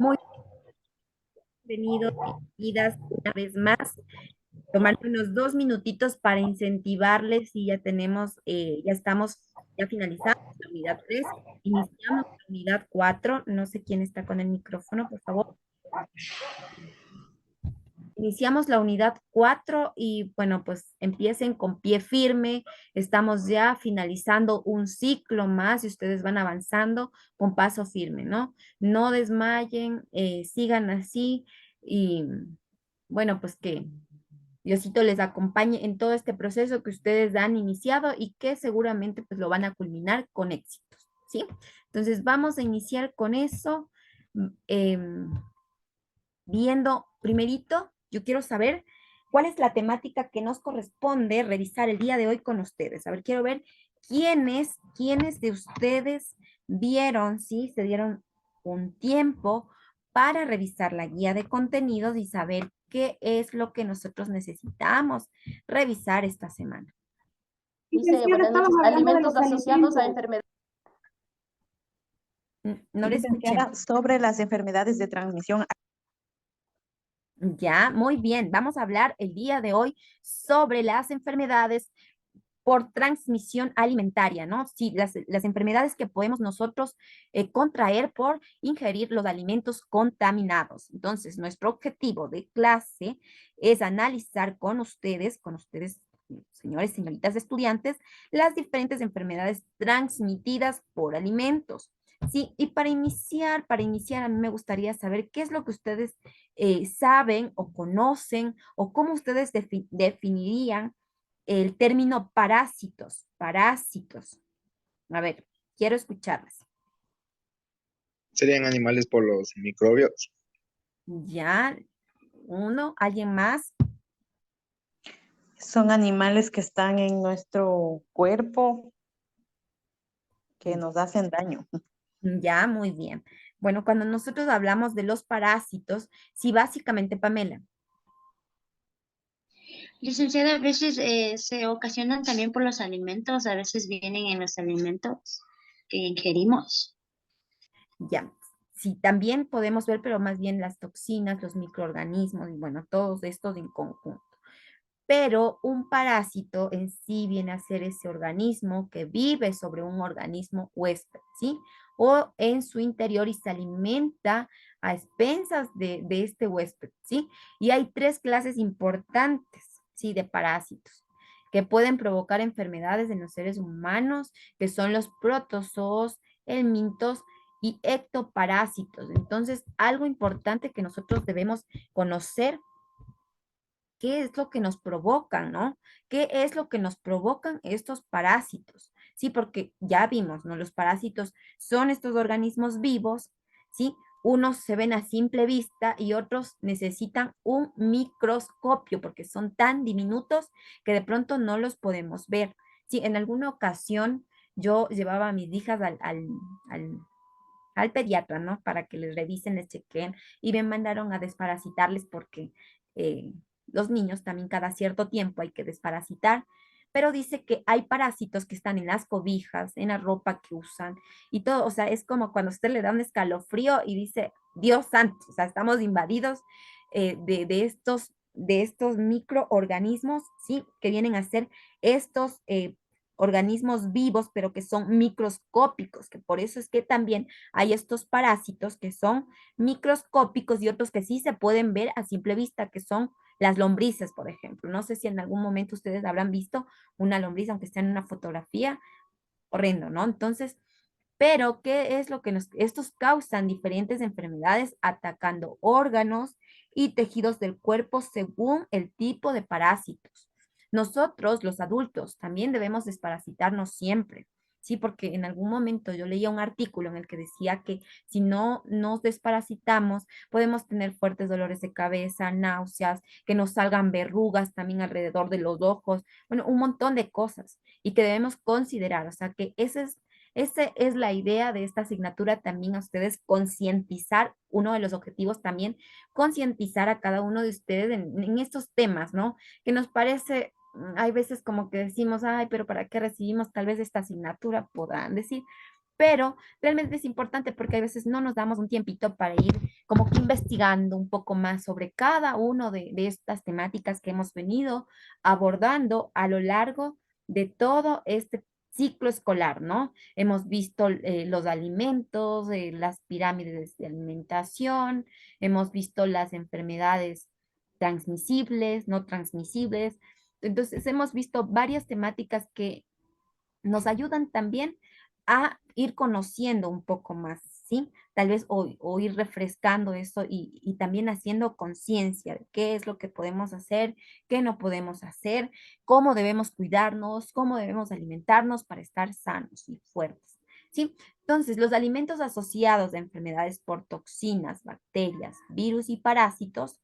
Muy bienvenidos, bienvenidas una vez más. Tomarme unos 2 minutitos para incentivarles y ya tenemos, ya estamos, ya finalizamos la unidad 3. Iniciamos la unidad 4. No sé quién está con el micrófono, por favor. Iniciamos la unidad 4 y bueno, pues empiecen con pie firme. Estamos ya finalizando un ciclo más y ustedes van avanzando con paso firme, ¿no? No desmayen, sigan así y bueno, pues que Diosito les acompañe en todo este proceso que ustedes han iniciado y que seguramente pues lo van a culminar con éxitos, ¿sí? Entonces vamos a iniciar con eso. mm, em, Viendo primerito, yo quiero saber cuál es la temática que nos corresponde revisar el día de hoy con ustedes. A ver, quiero ver quiénes de ustedes vieron, sí, se dieron un tiempo para revisar la guía de contenidos y saber qué es lo que nosotros necesitamos revisar esta semana. Dice, Licenciada, buenas estamos noches, hablando de alimentos los asociados a alimentos. enfermedades. No le escuché. Licenciada, sobre las enfermedades de transmisión. Ya, muy bien. Vamos a hablar el día de hoy sobre las enfermedades por transmisión alimentaria, ¿no? Sí, las enfermedades que podemos nosotros contraer por ingerir los alimentos contaminados. Entonces, nuestro objetivo de clase es analizar con ustedes, señores, señoritas estudiantes, las diferentes enfermedades transmitidas por alimentos. Sí, y para iniciar, a mí me gustaría saber qué es lo que ustedes saben o conocen o cómo ustedes definirían el término parásitos, parásitos. A ver, quiero escucharlas. Serían animales por los microbios. Ya, uno, alguien más. Son animales que están en nuestro cuerpo que nos hacen daño. Ya, muy bien. Bueno, cuando nosotros hablamos de los parásitos, sí, básicamente, Pamela, Licenciada, a veces se ocasionan también por los alimentos, a veces vienen en los alimentos que ingerimos. ya, sí, también podemos ver, pero más bien las toxinas, los microorganismos y bueno, todos estos en conjunto. Pero un parásito en sí viene a ser ese organismo que vive sobre un organismo huésped, ¿sí? O en su interior y se alimenta a expensas de este huésped, ¿sí? Y hay tres clases importantes, ¿sí? De parásitos que pueden provocar enfermedades en los seres humanos, que son los protozoos, helmintos y ectoparásitos. Entonces, algo importante que nosotros debemos conocer qué es lo que nos provocan, ¿no? ¿Qué es lo que nos provocan estos parásitos? Sí, porque ya vimos, ¿no? Los parásitos son estos organismos vivos, ¿sí? Unos se ven a simple vista y otros necesitan un microscopio porque son tan diminutos que de pronto no los podemos ver. Sí, en alguna ocasión yo llevaba a mis hijas al, al pediatra, ¿no? Para que les revisen, les chequeen y me mandaron a desparasitarles porque eh, los niños también cada cierto tiempo hay que desparasitar, pero dice que hay parásitos que están en las cobijas, en la ropa que usan y todo, o sea, es como cuando usted le da un escalofrío y dice, Dios santo, o sea, estamos invadidos de estos microorganismos, ¿sí? Que vienen a ser estos organismos vivos, pero que son microscópicos, que por eso es que también hay estos parásitos que son microscópicos y otros que sí se pueden ver a simple vista, que son las lombrices, por ejemplo. No sé si en algún momento ustedes habrán visto una lombriz, aunque sea en una fotografía, horrendo, ¿no? Entonces, pero ¿qué es lo que estos causan diferentes enfermedades atacando órganos y tejidos del cuerpo según el tipo de parásitos? Nosotros, los adultos, también debemos desparasitarnos siempre. Sí, porque en algún momento yo leía un artículo en el que decía que si no nos desparasitamos, podemos tener fuertes dolores de cabeza, náuseas, que nos salgan verrugas también alrededor de los ojos, bueno, un montón de cosas y que debemos considerar. O sea, que esa es la idea de esta asignatura también a ustedes, concientizar, uno de los objetivos también, concientizar a cada uno de ustedes en estos temas, ¿no? Que nos parece, hay veces como que decimos, ay, pero ¿para qué recibimos tal vez esta asignatura? Podrán decir, pero realmente es importante porque a veces no nos damos un tiempito para ir como que investigando un poco más sobre cada uno de estas temáticas que hemos venido abordando a lo largo de todo este ciclo escolar, ¿no? Hemos visto los alimentos, las pirámides de alimentación, hemos visto las enfermedades transmisibles, no transmisibles. Entonces, hemos visto varias temáticas que nos ayudan también a ir conociendo un poco más, ¿sí? Tal vez o ir refrescando eso y también haciendo conciencia de qué es lo que podemos hacer, qué no podemos hacer, cómo debemos cuidarnos, cómo debemos alimentarnos para estar sanos y fuertes, ¿sí? Entonces, los alimentos asociados a enfermedades por toxinas, bacterias, virus y parásitos,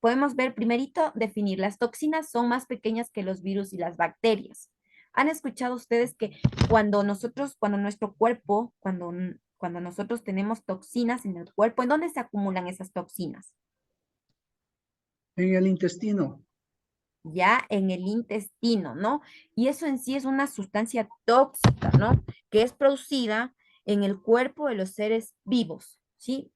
podemos ver primerito, definir, las toxinas son más pequeñas que los virus y las bacterias. ¿Han escuchado ustedes que cuando nuestro cuerpo, cuando nosotros tenemos toxinas en el cuerpo, ¿en dónde se acumulan esas toxinas? En el intestino. Ya en el intestino, ¿no? Y eso en sí es una sustancia tóxica, ¿no? Que es producida en el cuerpo de los seres vivos, ¿sí?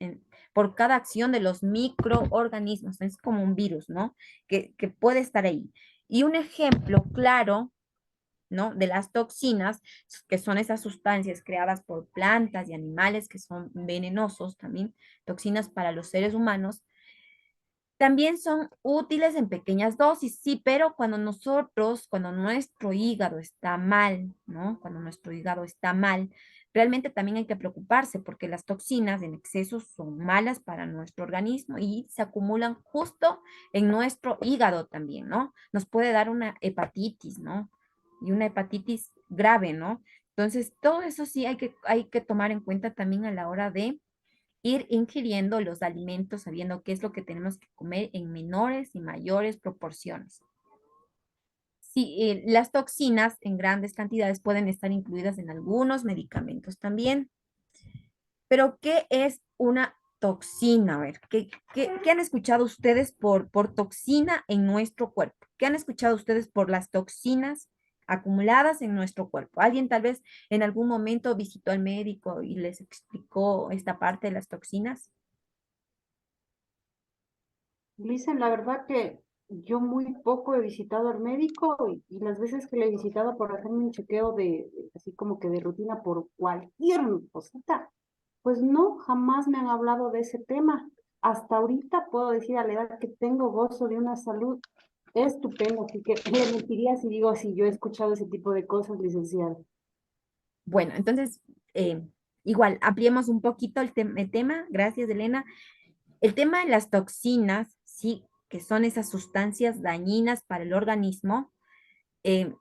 Por cada acción de los microorganismos, es como un virus, ¿no? Que puede estar ahí. Y un ejemplo claro, ¿no? De las toxinas, que son esas sustancias creadas por plantas y animales que son venenosos también, toxinas para los seres humanos, también son útiles en pequeñas dosis, sí, pero cuando nuestro hígado está mal, ¿no? Cuando nuestro hígado está mal, realmente también hay que preocuparse porque las toxinas en exceso son malas para nuestro organismo y se acumulan justo en nuestro hígado también, ¿no? Nos puede dar una hepatitis, ¿no? Y una hepatitis grave, ¿no? Entonces, todo eso sí hay que tomar en cuenta también a la hora de ir ingiriendo los alimentos sabiendo qué es lo que tenemos que comer en menores y mayores proporciones. Sí, las toxinas en grandes cantidades pueden estar incluidas en algunos medicamentos también. Pero, ¿qué es una toxina? A ver, ¿qué han escuchado ustedes por toxina en nuestro cuerpo? ¿Qué han escuchado ustedes por las toxinas acumuladas en nuestro cuerpo? ¿Alguien tal vez en algún momento visitó al médico y les explicó esta parte de las toxinas? Dicen, la verdad que yo muy poco he visitado al médico y las veces que le he visitado por hacerme un chequeo así como que de rutina por cualquier cosita, pues no, jamás me han hablado de ese tema. Hasta ahorita puedo decir a la edad que tengo gozo de una salud estupenda, así que le mentiría si digo si yo he escuchado ese tipo de cosas, licenciada. Bueno, entonces, igual, ampliemos un poquito el tema. Gracias, Elena. El tema de las toxinas, sí, que son esas sustancias dañinas para el organismo. eh,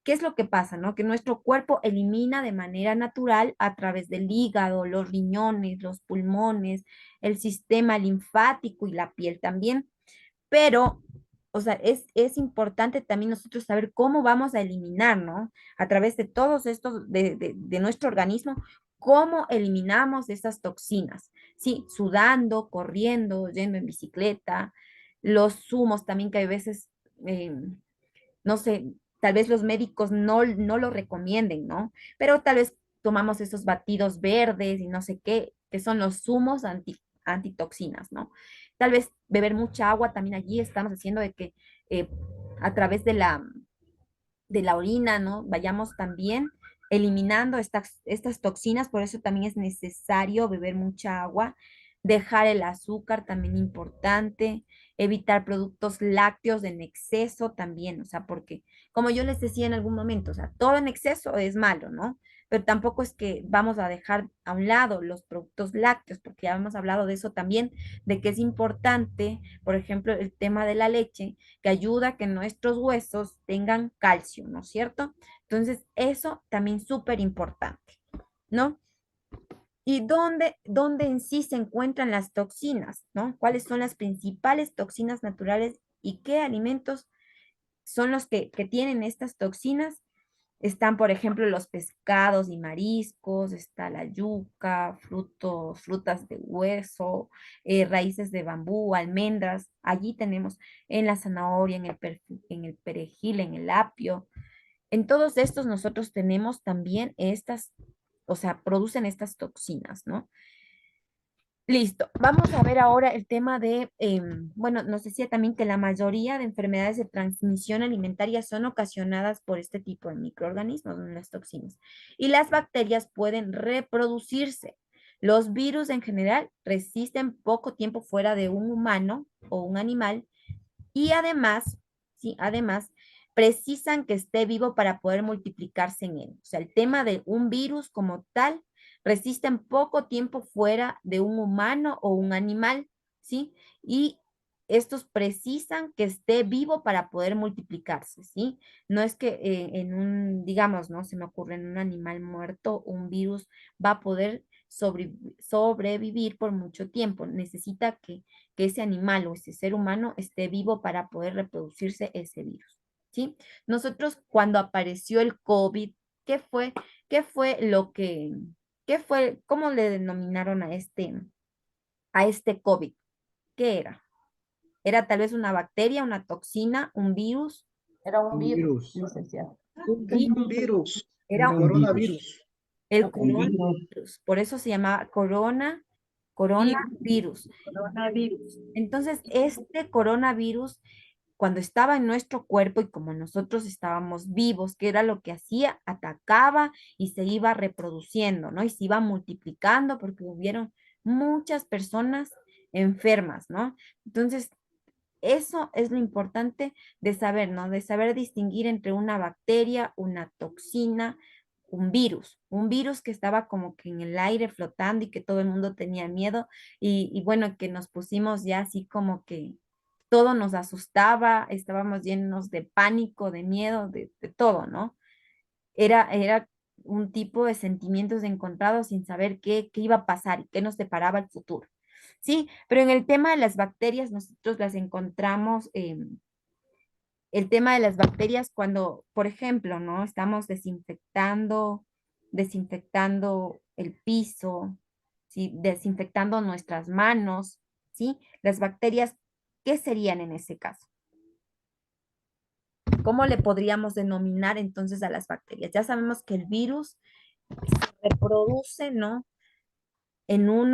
¿Qué es lo que pasa, no? Que nuestro cuerpo elimina de manera natural a través del hígado, los riñones, los pulmones, el sistema linfático y la piel también. Pero, o sea, es importante también nosotros saber cómo vamos a eliminar, ¿no? A través de todos estos, de nuestro organismo, cómo eliminamos esas toxinas. Sí, sudando, corriendo, yendo en bicicleta, los zumos también que a veces, no sé, tal vez los médicos no lo recomienden, ¿no? Pero tal vez tomamos esos batidos verdes y no sé qué, que son los zumos antitoxinas, ¿no? Tal vez beber mucha agua también allí estamos haciendo de que eh, a través de la orina, ¿no? Vayamos también eliminando estas toxinas, por eso también es necesario beber mucha agua, dejar el azúcar también importante, evitar productos lácteos en exceso también, o sea, porque como yo les decía en algún momento, o sea, todo en exceso es malo, ¿no? Pero tampoco es que vamos a dejar a un lado los productos lácteos, porque ya hemos hablado de eso también, de que es importante, por ejemplo, el tema de la leche, que ayuda a que nuestros huesos tengan calcio, ¿no es cierto? Entonces, eso también súper importante, ¿no? ¿Y dónde en sí se encuentran las toxinas, ¿no? ¿Cuáles son las principales toxinas naturales y qué alimentos son los que tienen estas toxinas? Están, por ejemplo, los pescados y mariscos, está la yuca, frutas de hueso, raíces de bambú, almendras. Allí tenemos en la zanahoria, en el perejil, en el apio. En todos estos nosotros tenemos también estas, o sea, producen estas toxinas, ¿no? Listo. Vamos a ver ahora el tema de, bueno, nos decía también que la mayoría de enfermedades de transmisión alimentaria son ocasionadas por este tipo de microorganismos, las toxinas. Y las bacterias pueden reproducirse. Los virus en general resisten poco tiempo fuera de un humano o un animal y además, sí, además, precisan que esté vivo para poder multiplicarse en él. O sea, el tema de un virus como tal resisten poco tiempo fuera de un humano o un animal, ¿sí? Y estos precisan que esté vivo para poder multiplicarse, ¿sí? No es que en un, digamos, ¿no? Se me ocurre en un animal muerto, un virus va a poder sobrevivir por mucho tiempo. Necesita que ese animal o ese ser humano esté vivo para poder reproducirse ese virus, ¿sí? Nosotros cuando apareció el COVID, ¿qué fue? ¿Qué fue lo que, qué fue, cómo le denominaron a este COVID? ¿Qué era? ¿Era tal vez una bacteria, una toxina, un virus? Era un Un virus, virus. licenciado. Un Es virus. un virus. Era El un virus. coronavirus. El Un virus. coronavirus. Por eso se llamaba coronavirus. Coronavirus. Entonces, este coronavirus, cuando estaba en nuestro cuerpo y como nosotros estábamos vivos, que era lo que hacía, atacaba y se iba reproduciendo, ¿no? Y se iba multiplicando porque hubieron muchas personas enfermas, ¿no? Entonces, eso es lo importante de saber, ¿no? De saber distinguir entre una bacteria, una toxina, un virus que estaba como que en el aire flotando y que todo el mundo tenía miedo y bueno, que nos pusimos ya así como que todo nos asustaba, estábamos llenos de pánico, de miedo, de todo, ¿no? Era un tipo de sentimientos encontrados sin saber qué iba a pasar y qué nos deparaba el futuro. Sí, pero en el tema de las bacterias, nosotros las encontramos, el tema de las bacterias cuando, por ejemplo, ¿no? Estamos desinfectando el piso, ¿sí? Desinfectando nuestras manos, ¿sí? Las bacterias, ¿qué serían en ese caso? ¿Cómo le podríamos denominar entonces a las bacterias? Ya sabemos que el virus se reproduce, ¿no? En un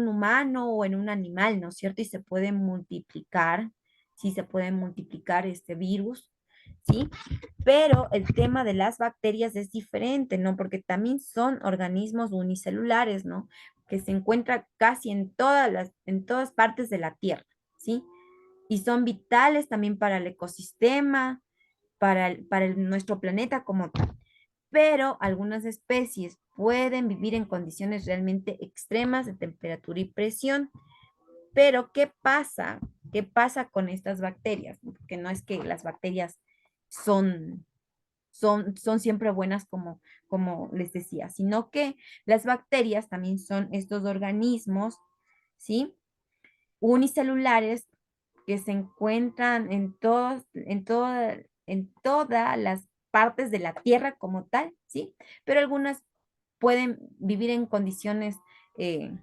humano o en un animal, ¿no es cierto? Y se puede multiplicar, sí, se puede multiplicar este virus, ¿sí? Pero el tema de las bacterias es diferente, ¿no? Porque también son organismos unicelulares, ¿no? Que se encuentran casi en todas partes de la Tierra, ¿sí? Y son vitales también para el ecosistema, nuestro planeta como tal. Pero algunas especies pueden vivir en condiciones realmente extremas de temperatura y presión. Pero ¿qué pasa? ¿Qué pasa con estas bacterias? Porque no es que las bacterias son, son siempre buenas como les decía, sino que las bacterias también son estos organismos, ¿sí? Unicelulares que se encuentran en todas las partes de la Tierra como tal, ¿sí? Pero algunas pueden vivir en condiciones de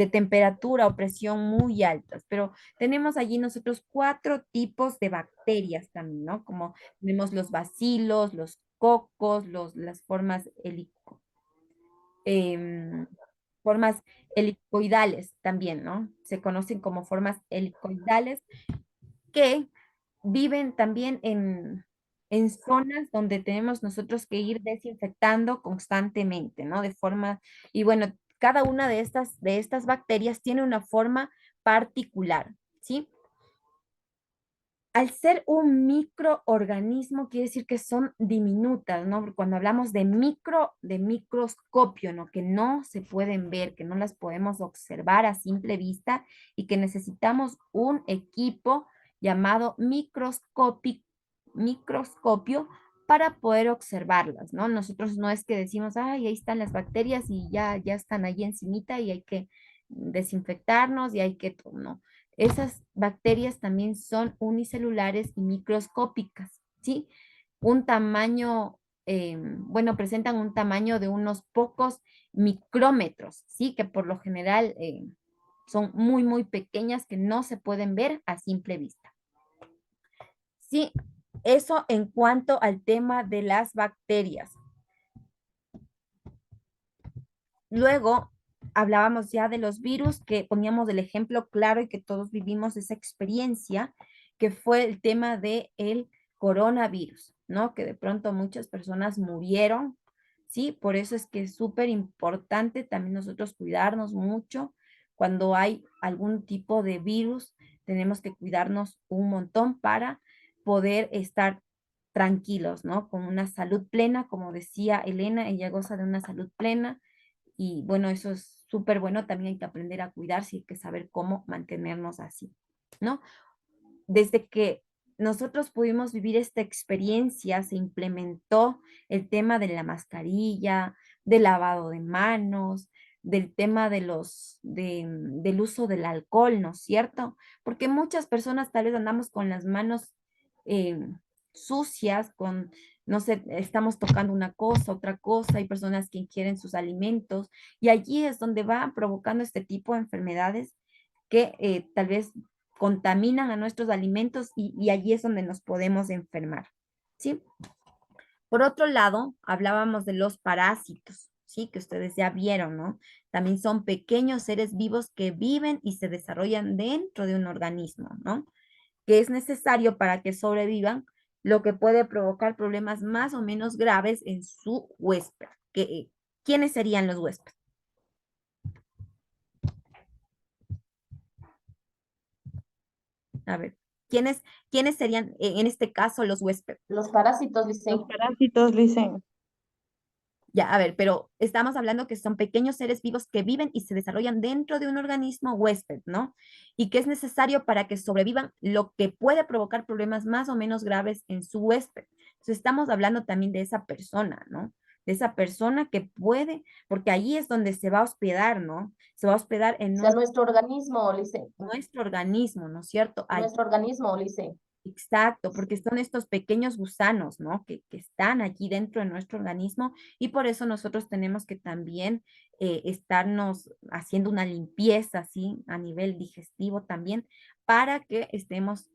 temperatura o presión muy altas, pero tenemos allí nosotros cuatro tipos de bacterias también, ¿no? Como tenemos los bacilos, los cocos, las em, formas helicoidales también, ¿no? Se conocen como formas helicoidales que viven también en zonas donde tenemos nosotros que ir desinfectando constantemente, ¿no? Y bueno, cada una de estas bacterias tiene una forma particular, ¿sí? Al ser un microorganismo, quiere decir que son diminutas, ¿no? Porque cuando hablamos de microscopio, ¿no? Que no se pueden ver, que no las podemos observar a simple vista y que necesitamos un equipo llamado microscopio para poder observarlas, ¿no? Nosotros no es que decimos, ay, ahí están las bacterias y ya están ahí encimita y hay que desinfectarnos y hay que, no. Esas bacterias también son unicelulares y microscópicas, ¿sí? Un tamaño, bueno, presentan un tamaño de unos pocos micrómetros, ¿sí? Que por lo general son muy pequeñas que no se pueden ver a simple vista. Sí, eso en cuanto al tema de las bacterias. Luego, hablábamos ya de los virus, que poníamos el ejemplo claro y que todos vivimos esa experiencia, que fue el tema de el coronavirus, ¿no? Que de pronto muchas personas murieron, ¿sí? Por eso es que es súper importante también nosotros cuidarnos mucho. Cuando hay algún tipo de virus, tenemos que cuidarnos un montón para poder estar tranquilos, ¿no? Con una salud plena, como decía Elena, ella goza de una salud plena y bueno, eso es súper bueno, también hay que aprender a cuidarse y hay que saber cómo mantenernos así, ¿no? Desde que nosotros pudimos vivir esta experiencia, se implementó el tema de la mascarilla, del lavado de manos, del tema de del uso del alcohol, ¿no es cierto? Porque muchas personas tal vez andamos con las manos eh, sucias, con, no sé, estamos tocando una cosa, otra cosa, hay personas que ingieren sus alimentos y allí es donde va provocando este tipo de enfermedades que tal vez contaminan a nuestros alimentos y allí es donde nos podemos enfermar, ¿sí? Por otro lado, hablábamos de los parásitos, ¿sí? Que ustedes ya vieron, ¿no? También son pequeños seres vivos que viven y se desarrollan dentro de un organismo, ¿no? Que es necesario para que sobrevivan, lo que puede provocar problemas más o menos graves en su huésped. ¿Quiénes serían los huéspedes? A ver, ¿quiénes serían en este caso los huéspedes? Los parásitos, dice. Los parásitos dicen, Ya, a ver, pero estamos hablando que son pequeños seres vivos que viven y se desarrollan dentro de un organismo huésped, ¿no? Y que es necesario para que sobrevivan lo que puede provocar problemas más o menos graves en su huésped. Entonces estamos hablando también de esa persona, ¿no? De esa persona que puede, porque ahí es donde se va a hospedar, ¿no? Se va a hospedar en O sea, nuestro organismo, dice. nuestro organismo, ¿no es cierto? Nuestro organismo, dice. Exacto, porque son estos pequeños gusanos, ¿no? Que están allí dentro de nuestro organismo y por eso nosotros tenemos que también estarnos haciendo una limpieza, ¿sí? A nivel digestivo también, para que estemos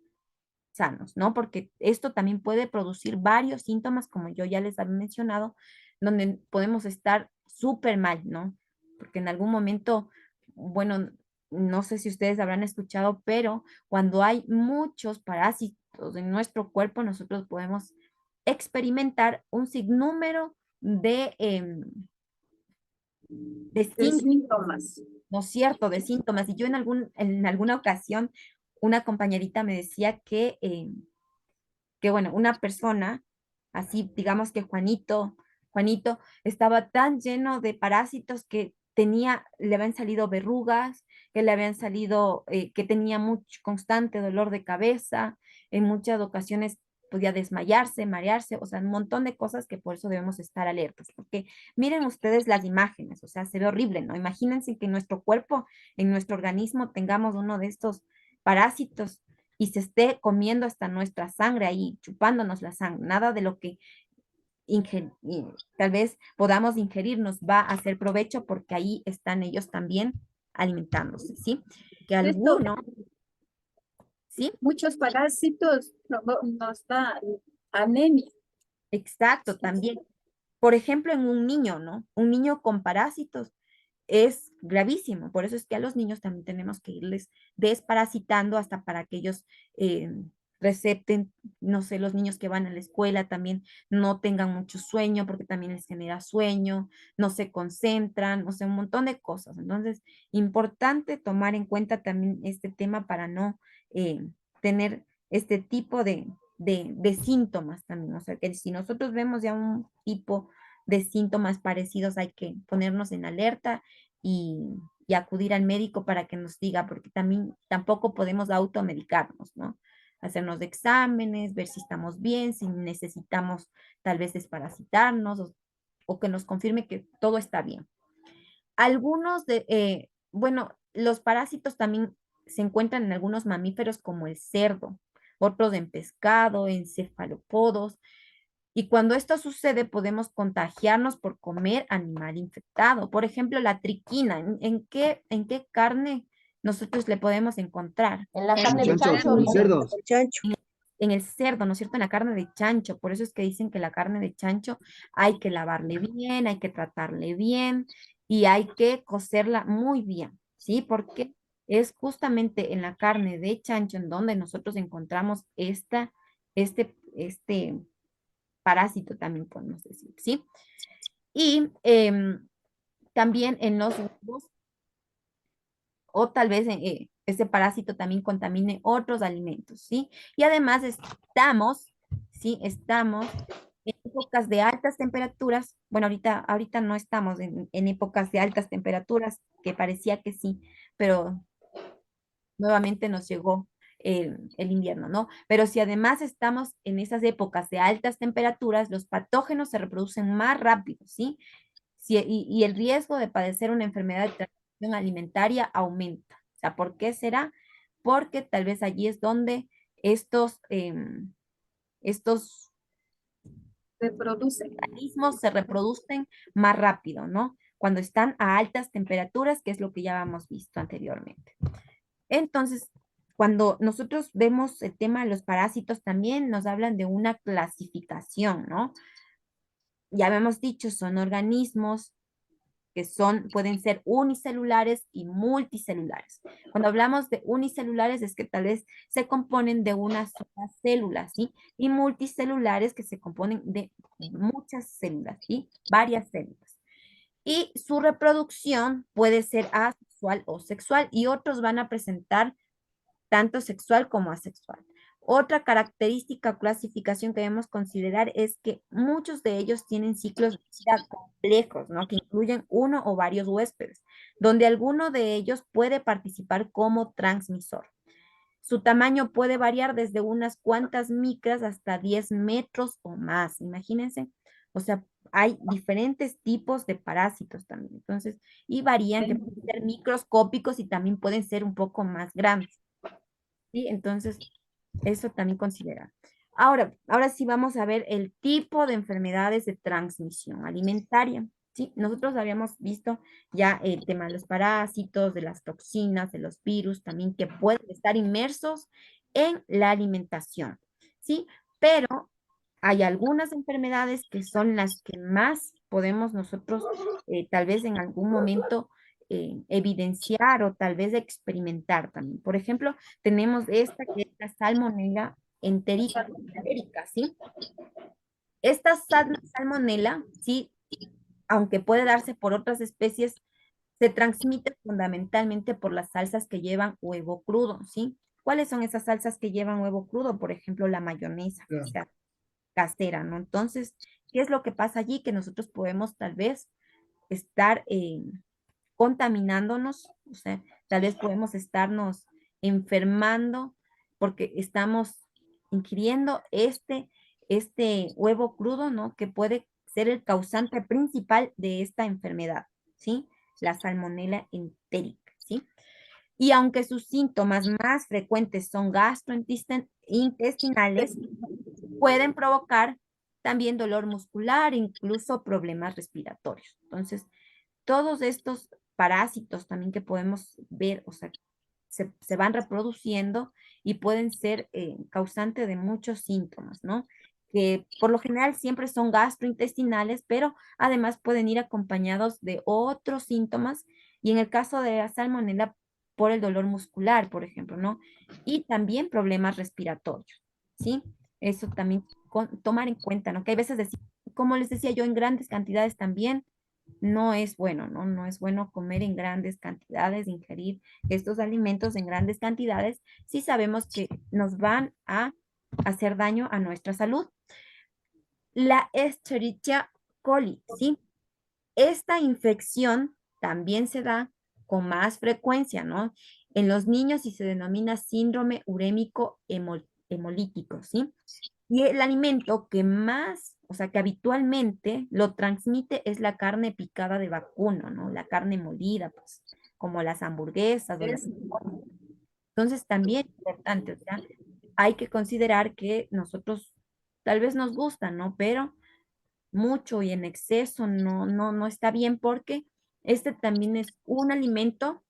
sanos, ¿no? Porque esto también puede producir varios síntomas, como yo ya les había mencionado, donde podemos estar súper mal, ¿no? Porque en algún momento, bueno, no sé si ustedes habrán escuchado, pero cuando hay muchos parásitos en nuestro cuerpo, nosotros podemos experimentar un sinnúmero de De síntomas, síntomas. ¿no es cierto? De síntomas. Y yo en alguna ocasión, una compañerita me decía que bueno, una persona, así digamos que Juanito estaba tan lleno de parásitos que le habían salido verrugas, que le habían salido, que tenía mucho constante dolor de cabeza, en muchas ocasiones podía desmayarse, marearse, o sea, un montón de cosas que por eso debemos estar alertas, porque miren ustedes las imágenes, o sea, se ve horrible, ¿no? Imagínense que en nuestro cuerpo, en nuestro organismo tengamos uno de estos parásitos y se esté comiendo hasta nuestra sangre ahí, chupándonos la sangre. Nada de lo que tal vez podamos ingerir nos va a hacer provecho porque ahí están ellos también alimentándose, ¿sí? Que Esto, alguno, ¿sí? muchos parásitos nos dan anemia. Exacto, también. Por ejemplo, en un niño, ¿no? Un niño con parásitos es gravísimo. Por eso es que a los niños también tenemos que irles desparasitando hasta para que ellos recepten, no sé, los niños que van a la escuela también no tengan mucho sueño porque también les genera sueño, no se concentran, o sea, un montón de cosas. Entonces, importante tomar en cuenta también este tema para no tener este tipo de síntomas también. O sea, que si nosotros vemos ya un tipo de síntomas parecidos, hay que ponernos en alerta y acudir al médico para que nos diga, porque también tampoco podemos automedicarnos, ¿no? Hacernos exámenes, ver si estamos bien, si necesitamos tal vez desparasitarnos o que nos confirme que todo está bien. Bueno, los parásitos también se encuentran en algunos mamíferos como el cerdo, otros en pescado, en cefalópodos, y cuando esto sucede, podemos contagiarnos por comer animal infectado. Por ejemplo, la triquina. ¿En qué carne nosotros le podemos encontrar? En la El carne de Chancho, chancho, dice. cerdo. En el cerdo, ¿no es cierto? En la carne de chancho. Por eso es que dicen que la carne de chancho hay que lavarle bien, hay que tratarle bien. y hay que cocerla muy bien, ¿sí? Porque es justamente en la carne de chancho en donde nosotros encontramos este parásito también podemos decir, ¿sí? Y también en los huevos, o tal vez ese parásito también contamine otros alimentos, ¿sí? Y además estamos, ¿sí? Estamos en épocas de altas temperaturas. Bueno, ahorita no estamos en épocas de altas temperaturas, que parecía que sí, pero nuevamente nos llegó el invierno, ¿no? Pero si además estamos en esas épocas de altas temperaturas, los patógenos se reproducen más rápido, ¿sí? Y el riesgo de padecer una enfermedad de transmisión alimentaria aumenta. O sea, ¿por qué será? Porque tal vez allí es donde estos organismos se reproducen más rápido, ¿no? Cuando están a altas temperaturas, que es lo que ya habíamos visto anteriormente. Entonces, cuando nosotros vemos el tema de los parásitos, también nos hablan de una clasificación, ¿no? Ya habíamos dicho, son organismos que pueden ser unicelulares y multicelulares. Cuando hablamos de unicelulares es que tal vez se componen de una sola célula, ¿sí? Y multicelulares que se componen de muchas células, ¿sí? Varias células. Y su reproducción puede ser asexual o sexual y otros van a presentar tanto sexual como asexual. Otra característica o clasificación que debemos considerar es que muchos de ellos tienen ciclos de vida complejos, ¿no? Que incluyen uno o varios huéspedes, donde alguno de ellos puede participar como transmisor. Su tamaño puede variar desde unas cuantas micras hasta 10 metros o más, imagínense. O sea, hay diferentes tipos de parásitos también, entonces, y varían que pueden ser microscópicos y también pueden ser un poco más grandes. ¿Sí? Entonces, eso también considera. Ahora sí vamos a ver el tipo de enfermedades de transmisión alimentaria. ¿Sí? Nosotros habíamos visto ya el tema de los parásitos, de las toxinas, de los virus, también que pueden estar inmersos en la alimentación. ¿Sí? Pero hay algunas enfermedades que son las que más podemos nosotros tal vez en algún momento evidenciar o tal vez experimentar también. Por ejemplo, tenemos esta que es la salmonella entérica, ¿sí? Esta salmonella, ¿sí? Aunque puede darse por otras especies, se transmite fundamentalmente por las salsas que llevan huevo crudo, ¿sí? ¿Cuáles son esas salsas que llevan huevo crudo? Por ejemplo, la mayonesa, o Ya. sea, casera, ¿no? Entonces, ¿qué es lo que pasa allí? Que nosotros podemos tal vez estar contaminándonos, o sea, tal vez podemos estarnos enfermando porque estamos ingiriendo este huevo crudo, ¿no? Que puede ser el causante principal de esta enfermedad, ¿sí? La salmonela entérica, ¿sí? Y aunque sus síntomas más frecuentes son gastrointestinales, pueden provocar también dolor muscular, incluso problemas respiratorios. Entonces, todos estos parásitos también que podemos ver, o sea, se van reproduciendo y pueden ser causante de muchos síntomas, ¿no? Que por lo general siempre son gastrointestinales, pero además pueden ir acompañados de otros síntomas y en el caso de la salmonela por el dolor muscular, por ejemplo, ¿no? Y también problemas respiratorios, ¿sí? Eso también tomar en cuenta, ¿no? Que hay veces, como les decía yo, en grandes cantidades también no es bueno, ¿no? No es bueno comer en grandes cantidades, ingerir estos alimentos en grandes cantidades si sabemos que nos van a hacer daño a nuestra salud. La Escherichia coli, ¿sí? Esta infección también se da con más frecuencia, ¿no? En los niños y se denomina síndrome urémico hemolítico, ¿sí? Y el alimento que más, o sea, que habitualmente lo transmite es la carne picada de vacuno, ¿no? La carne molida, pues, como las hamburguesas o las... Entonces, también es importante, o sea, hay que considerar que nosotros tal vez nos gusta, ¿no? Pero mucho y en exceso no está bien porque este también es un alimento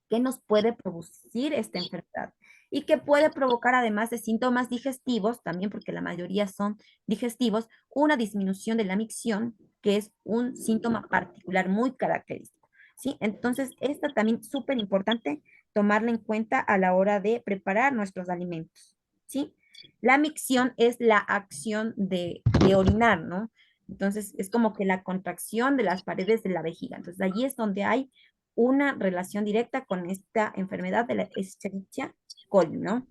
que nos puede producir esta enfermedad y que puede provocar, además de síntomas digestivos, también porque la mayoría son digestivos, una disminución de la micción, que es un síntoma particular muy característico, ¿sí? Entonces, esta también súper importante tomarla en cuenta a la hora de preparar nuestros alimentos, ¿sí? La micción es la acción de orinar, ¿no? Entonces, es como que la contracción de las paredes de la vejiga. Entonces, allí es donde hay una relación directa con esta enfermedad de la Escherichia coli, ¿no?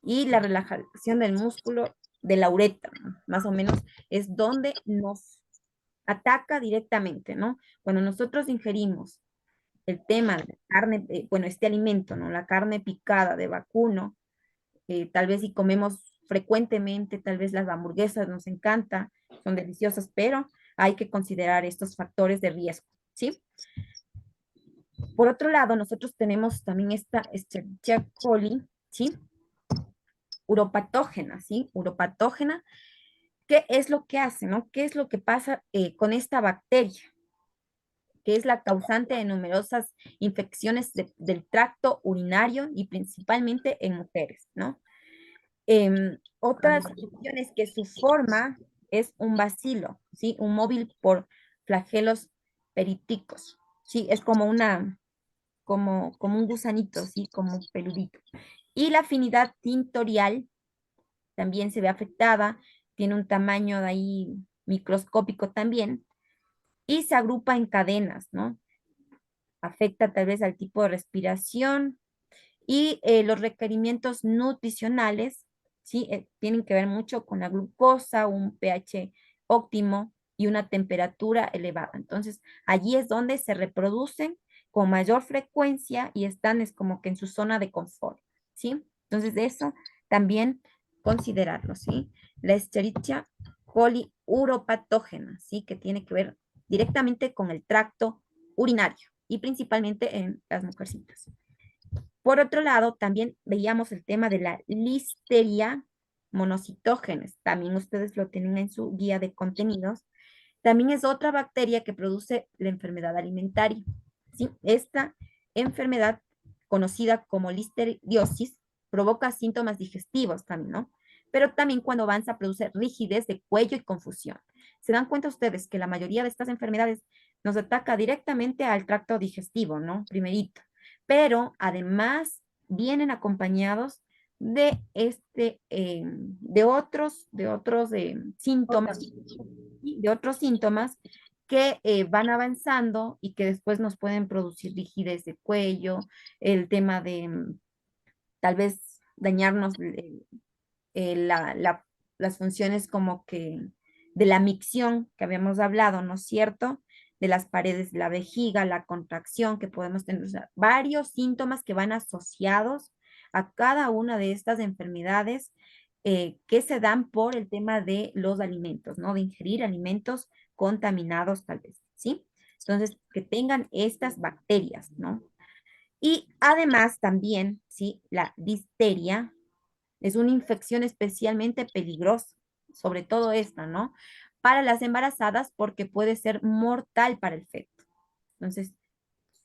Y la relajación del músculo de la uretra, ¿no? Más o menos es donde nos ataca directamente, ¿no? Cuando nosotros ingerimos el tema de carne, bueno, este alimento, ¿no? La carne picada de vacuno, tal vez si comemos frecuentemente, tal vez las hamburguesas nos encanta, son deliciosas, pero hay que considerar estos factores de riesgo, ¿sí? Por otro lado, nosotros tenemos también esta Escherichia coli, ¿sí? Uropatógena, ¿sí? Uropatógena, ¿qué es lo que hace, no? ¿Qué es lo que pasa con esta bacteria? Que es la causante de numerosas infecciones del tracto urinario y principalmente en mujeres, ¿no? Otras cuestiones que su forma es un bacilo, ¿sí? Un móvil por flagelos peritíticos, ¿sí? Es como como un gusanito, ¿sí? Como un peludito. Y la afinidad tintorial también se ve afectada, tiene un tamaño de ahí microscópico también, y se agrupa en cadenas, ¿no? Afecta tal vez al tipo de respiración y los requerimientos nutricionales, ¿sí? Tienen que ver mucho con la glucosa, un pH óptimo y una temperatura elevada. Entonces, allí es donde se reproducen con mayor frecuencia y están es como que en su zona de confort, ¿sí? Entonces, de eso también considerarlo, ¿sí? La Escherichia coli uropatógena, ¿sí? Que tiene que ver directamente con el tracto urinario y principalmente en las mujercitas. Por otro lado, también veíamos el tema de la listeria monocitógenes. También ustedes lo tienen en su guía de contenidos. También es otra bacteria que produce la enfermedad alimentaria. ¿Sí? Esta enfermedad, conocida como listeriosis, provoca síntomas digestivos también, ¿no? Pero también cuando avanza produce rigidez de cuello y confusión. ¿Se dan cuenta ustedes que la mayoría de estas enfermedades nos ataca directamente al tracto digestivo, ¿no? Primerito. Pero además vienen acompañados de de otros síntomas, ¿sí? De otros síntomas que van avanzando y que después nos pueden producir rigidez de cuello, el tema de tal vez dañarnos las funciones como que de la micción que habíamos hablado, ¿no es cierto? De las paredes de la vejiga, la contracción que podemos tener, o sea, varios síntomas que van asociados a cada una de estas enfermedades que se dan por el tema de los alimentos, ¿no? De ingerir alimentos contaminados tal vez, ¿sí? Entonces, que tengan estas bacterias, ¿no? Y además también, ¿sí? La difteria es una infección especialmente peligrosa, sobre todo esta, ¿no? Para las embarazadas porque puede ser mortal para el feto. Entonces,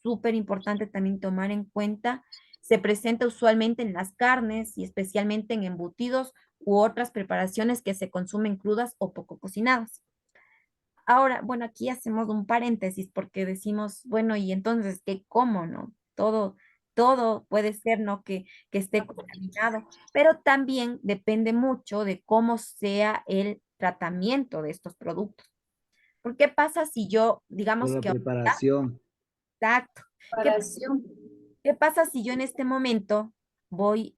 súper importante también tomar en cuenta, se presenta usualmente en las carnes y especialmente en embutidos u otras preparaciones que se consumen crudas o poco cocinadas. Ahora, bueno, aquí hacemos un paréntesis porque decimos, bueno, y entonces, ¿qué como, no? Todo puede ser, ¿no? Que esté contaminado, pero también depende mucho de cómo sea el tratamiento de estos productos. ¿Por qué pasa si yo, Por digamos la que ahorita, preparación. exacto, ¿qué, qué pasa si yo en este momento voy,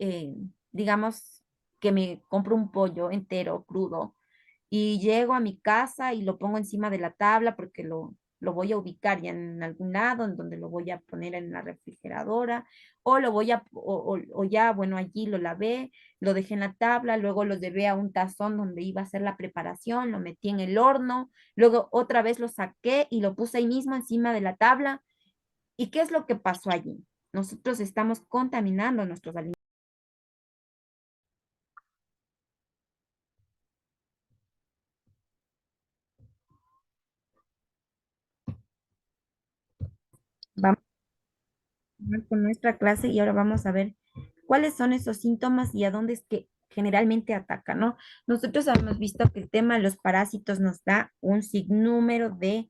digamos, que me compro un pollo entero, crudo, y llego a mi casa y lo pongo encima de la tabla porque lo voy a ubicar ya en algún lado, en donde lo voy a poner en la refrigeradora, o lo voy a, o ya, bueno, allí lo lavé, lo dejé en la tabla, luego lo llevé a un tazón donde iba a hacer la preparación, lo metí en el horno, luego otra vez lo saqué y lo puse ahí mismo encima de la tabla. ¿Y qué es lo que pasó allí? Nosotros estamos contaminando nuestros alimentos. Vamos a continuar con nuestra clase y ahora vamos a ver cuáles son esos síntomas y a dónde es que generalmente ataca, ¿no? Nosotros hemos visto que el tema de los parásitos nos da un sinnúmero de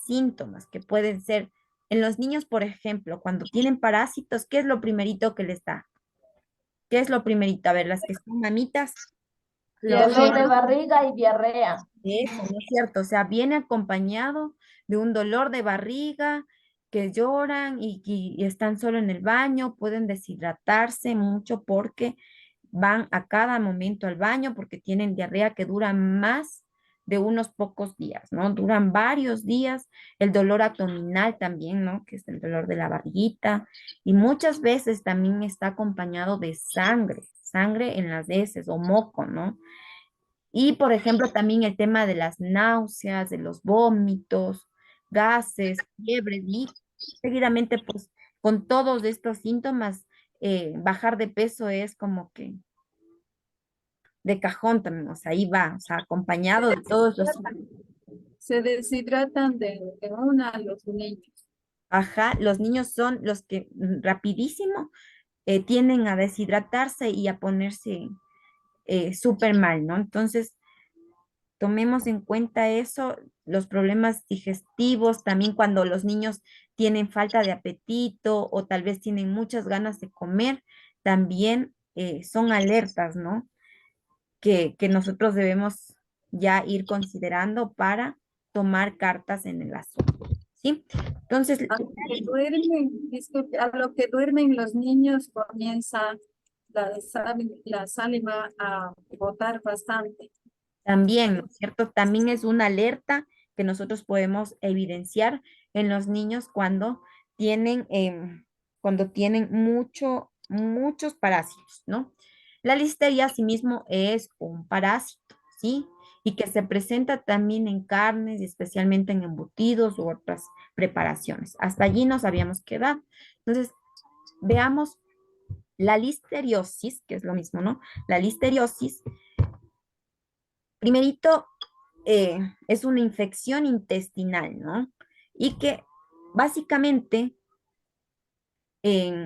síntomas que pueden ser en los niños, por ejemplo, cuando tienen parásitos, ¿qué es lo primerito que les da? ¿Qué es lo primerito? A ver, las que son mamitas, Dolor de barriga y diarrea. eso, ¿no es cierto? O sea, viene acompañado de un dolor de barriga, que lloran y están solo en el baño, pueden deshidratarse mucho porque van a cada momento al baño, porque tienen diarrea que dura más de unos pocos días, ¿no? Duran varios días. El dolor abdominal también, ¿no? Que es el dolor de la barriguita. Y muchas veces también está acompañado de sangre, sangre en las heces o moco, ¿no? Y, por ejemplo, también el tema de las náuseas, de los vómitos, gases, fiebres y seguidamente, pues, con todos estos síntomas, bajar de peso es como que de cajón también, o sea, ahí va, o sea, acompañado de todos los... Se deshidratan de una los niños. Ajá, los niños son los que rapidísimo tienden a deshidratarse y a ponerse súper mal, ¿no? Entonces, tomemos en cuenta eso, los problemas digestivos, también cuando los niños tienen falta de apetito o tal vez tienen muchas ganas de comer, también son alertas, ¿no? Que nosotros debemos ya ir considerando para tomar cartas en el asunto, ¿sí? Entonces, A lo que duermen, disculpe, a lo que duermen los niños comienza la saliva a botar bastante. también, ¿no es cierto? También es una alerta que nosotros podemos evidenciar en los niños cuando tienen muchos parásitos, ¿no? La listeria, asimismo, es un parásito, ¿sí? Y que se presenta también en carnes, y especialmente en embutidos u otras preparaciones. Hasta allí nos habíamos quedado. Entonces, veamos la listeriosis, que es lo mismo, ¿no? La listeriosis, primerito, es una infección intestinal, ¿no? Y que básicamente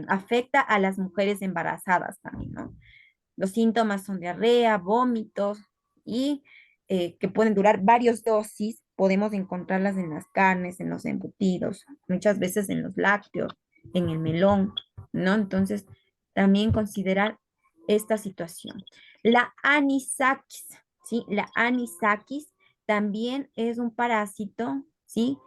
afecta a las mujeres embarazadas también, ¿no? Los síntomas son diarrea, vómitos y que pueden durar varios dosis. Podemos encontrarlas en las carnes, en los embutidos, muchas veces en los lácteos, en el melón, ¿no? Entonces, también considerar esta situación. La anisakis, ¿sí? La anisakis también es un parásito, ¿sí?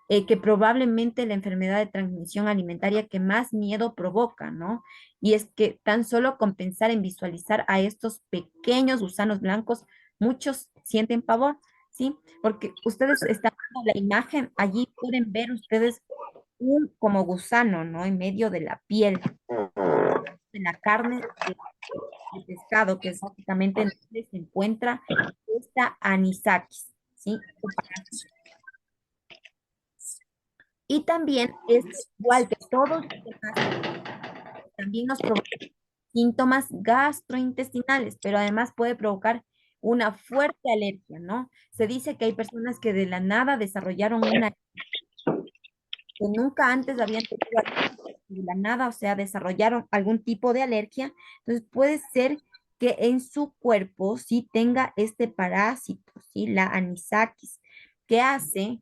Que probablemente la enfermedad de transmisión alimentaria que más miedo provoca, ¿no? Y es que tan solo con pensar en visualizar a estos pequeños gusanos blancos, muchos sienten pavor, ¿sí? Porque ustedes están viendo la imagen, allí pueden ver ustedes un como gusano, ¿no? En medio de la piel, de la carne de pescado, que es básicamente en donde se encuentra esta anisakis, ¿sí? Y también es igual que todos los demás, también nos provoca síntomas gastrointestinales, pero además puede provocar una fuerte alergia, ¿no? Se dice que hay personas que de la nada desarrollaron una que nunca antes habían tenido de la nada, o sea, desarrollaron algún tipo de alergia. Entonces puede ser que en su cuerpo sí tenga este parásito, ¿sí? La anisakis, que hace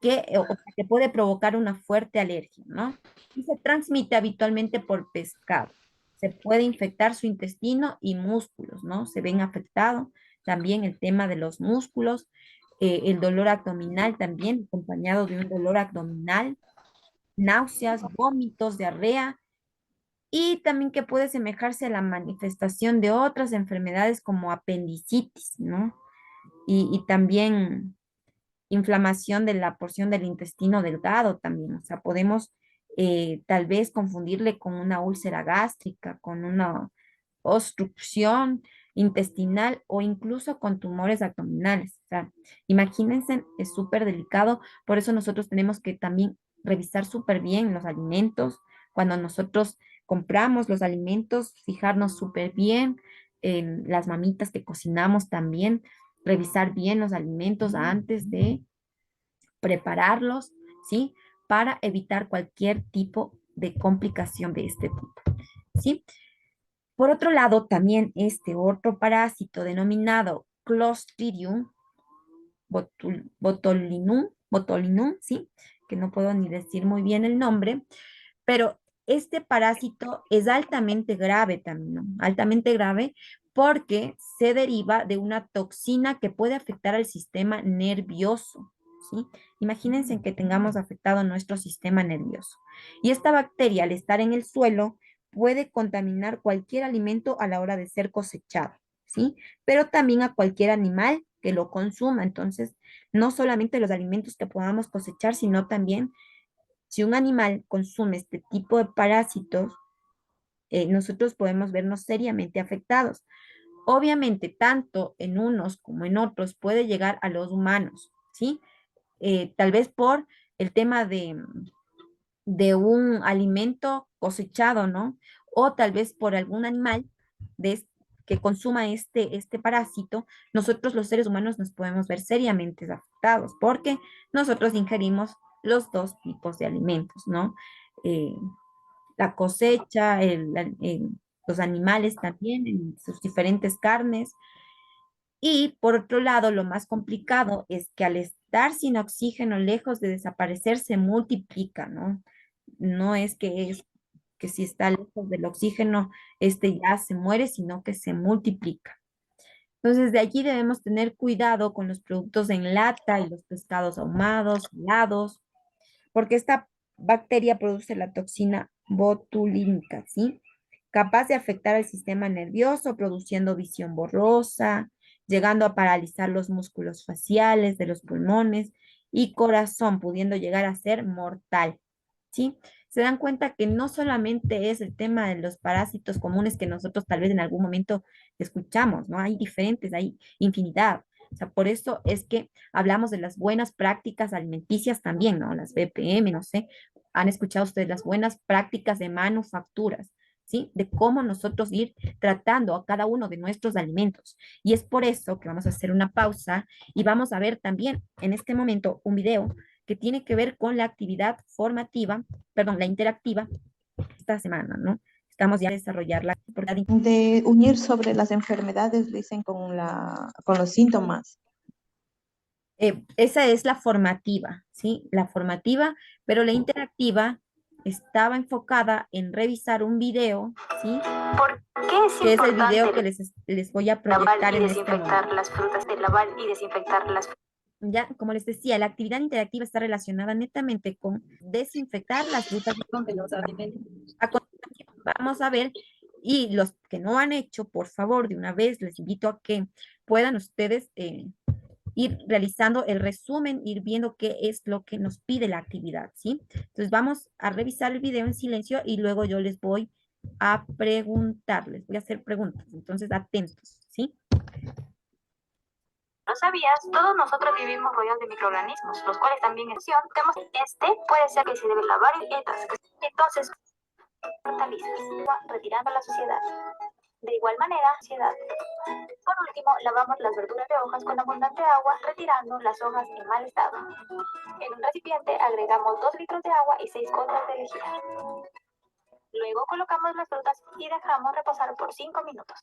que puede provocar una fuerte alergia, ¿no? Y se transmite habitualmente por pescado. Se puede infectar su intestino y músculos, ¿no? Se ven afectados también el tema de los músculos, el dolor abdominal también, acompañado de un dolor abdominal, náuseas, vómitos, diarrea, y también que puede semejarse a la manifestación de otras enfermedades como apendicitis, ¿no? Y también inflamación de la porción del intestino delgado también. O sea, podemos tal vez confundirle con una úlcera gástrica, con una obstrucción intestinal o incluso con tumores abdominales. O sea, imagínense, es súper delicado. Por eso nosotros tenemos que también revisar súper bien los alimentos. Cuando nosotros compramos los alimentos, fijarnos súper bien en las mamitas que cocinamos también, revisar bien los alimentos antes de prepararlos, ¿sí? Para evitar cualquier tipo de complicación de este tipo, ¿sí? Por otro lado, también este otro parásito denominado Clostridium botulinum, ¿sí? Que no puedo ni decir muy bien el nombre, pero este parásito es altamente grave también, ¿no? Altamente grave porque se deriva de una toxina que puede afectar al sistema nervioso, ¿sí? Imagínense que tengamos afectado nuestro sistema nervioso. Y esta bacteria, al estar en el suelo, puede contaminar cualquier alimento a la hora de ser cosechado, ¿sí? Pero también a cualquier animal que lo consuma. Entonces, no solamente los alimentos que podamos cosechar, sino también si un animal consume este tipo de parásitos, nosotros podemos vernos seriamente afectados. Obviamente, tanto en unos como en otros puede llegar a los humanos, ¿sí? Tal vez por el tema de un alimento cosechado, ¿no? O tal vez por algún animal que consuma este parásito, nosotros los seres humanos nos podemos ver seriamente afectados porque nosotros ingerimos los dos tipos de alimentos, ¿no? Eh, la cosecha, los animales también en sus diferentes carnes. Y por otro lado, lo más complicado es que al estar sin oxígeno, lejos de desaparecer, se multiplica, ¿no? No es que si está lejos del oxígeno, este ya se muere, sino que se multiplica. Entonces, de allí debemos tener cuidado con los productos en lata y los pescados ahumados, helados, porque esta bacteria produce la toxina botulínica, ¿sí? Capaz de afectar al sistema nervioso, produciendo visión borrosa, llegando a paralizar los músculos faciales de los pulmones y corazón, pudiendo llegar a ser mortal, ¿sí? Se dan cuenta que no solamente es el tema de los parásitos comunes que nosotros tal vez en algún momento escuchamos, ¿no? Hay diferentes, hay infinidad. O sea, por eso es que hablamos de las buenas prácticas alimenticias también, ¿no? Las BPM, no sé, han escuchado ustedes las buenas prácticas de manufacturas, ¿sí? De cómo nosotros ir tratando a cada uno de nuestros alimentos. Y es por eso que vamos a hacer una pausa y vamos a ver también en este momento un video que tiene que ver con la actividad formativa, perdón, la interactiva esta semana, ¿no? Estamos ya a desarrollarla. De unir sobre las enfermedades, dicen, con los síntomas. Esa es la formativa, ¿sí? La formativa, pero la interactiva estaba enfocada en revisar un video, ¿sí? ¿Por qué es Que es el video importante que les voy a lavar proyectar y en este desinfectar momento? las frutas? De lavar y desinfectar las frutas. Ya, como les decía, la actividad interactiva está relacionada netamente con desinfectar las frutas de los alimentos. A continuación, vamos a ver, y los que no han hecho, por favor, de una vez les invito a que puedan ustedes ir realizando el resumen, ir viendo qué es lo que nos pide la actividad, ¿sí? Entonces vamos a revisar el video en silencio y luego yo les voy a preguntar, les voy a hacer preguntas, entonces atentos, ¿sí? ¿No sabías? Todos nosotros vivimos rodeados de microorganismos, los cuales también puede ser que se debe lavar y entonces hortalizas, retirando la suciedad. De igual manera, Por último, lavamos las verduras de hojas con abundante agua, retirando las hojas en mal estado. En un recipiente agregamos 2 litros de agua y 6 gotas de lejía. Luego colocamos las frutas y dejamos reposar por 5 minutos.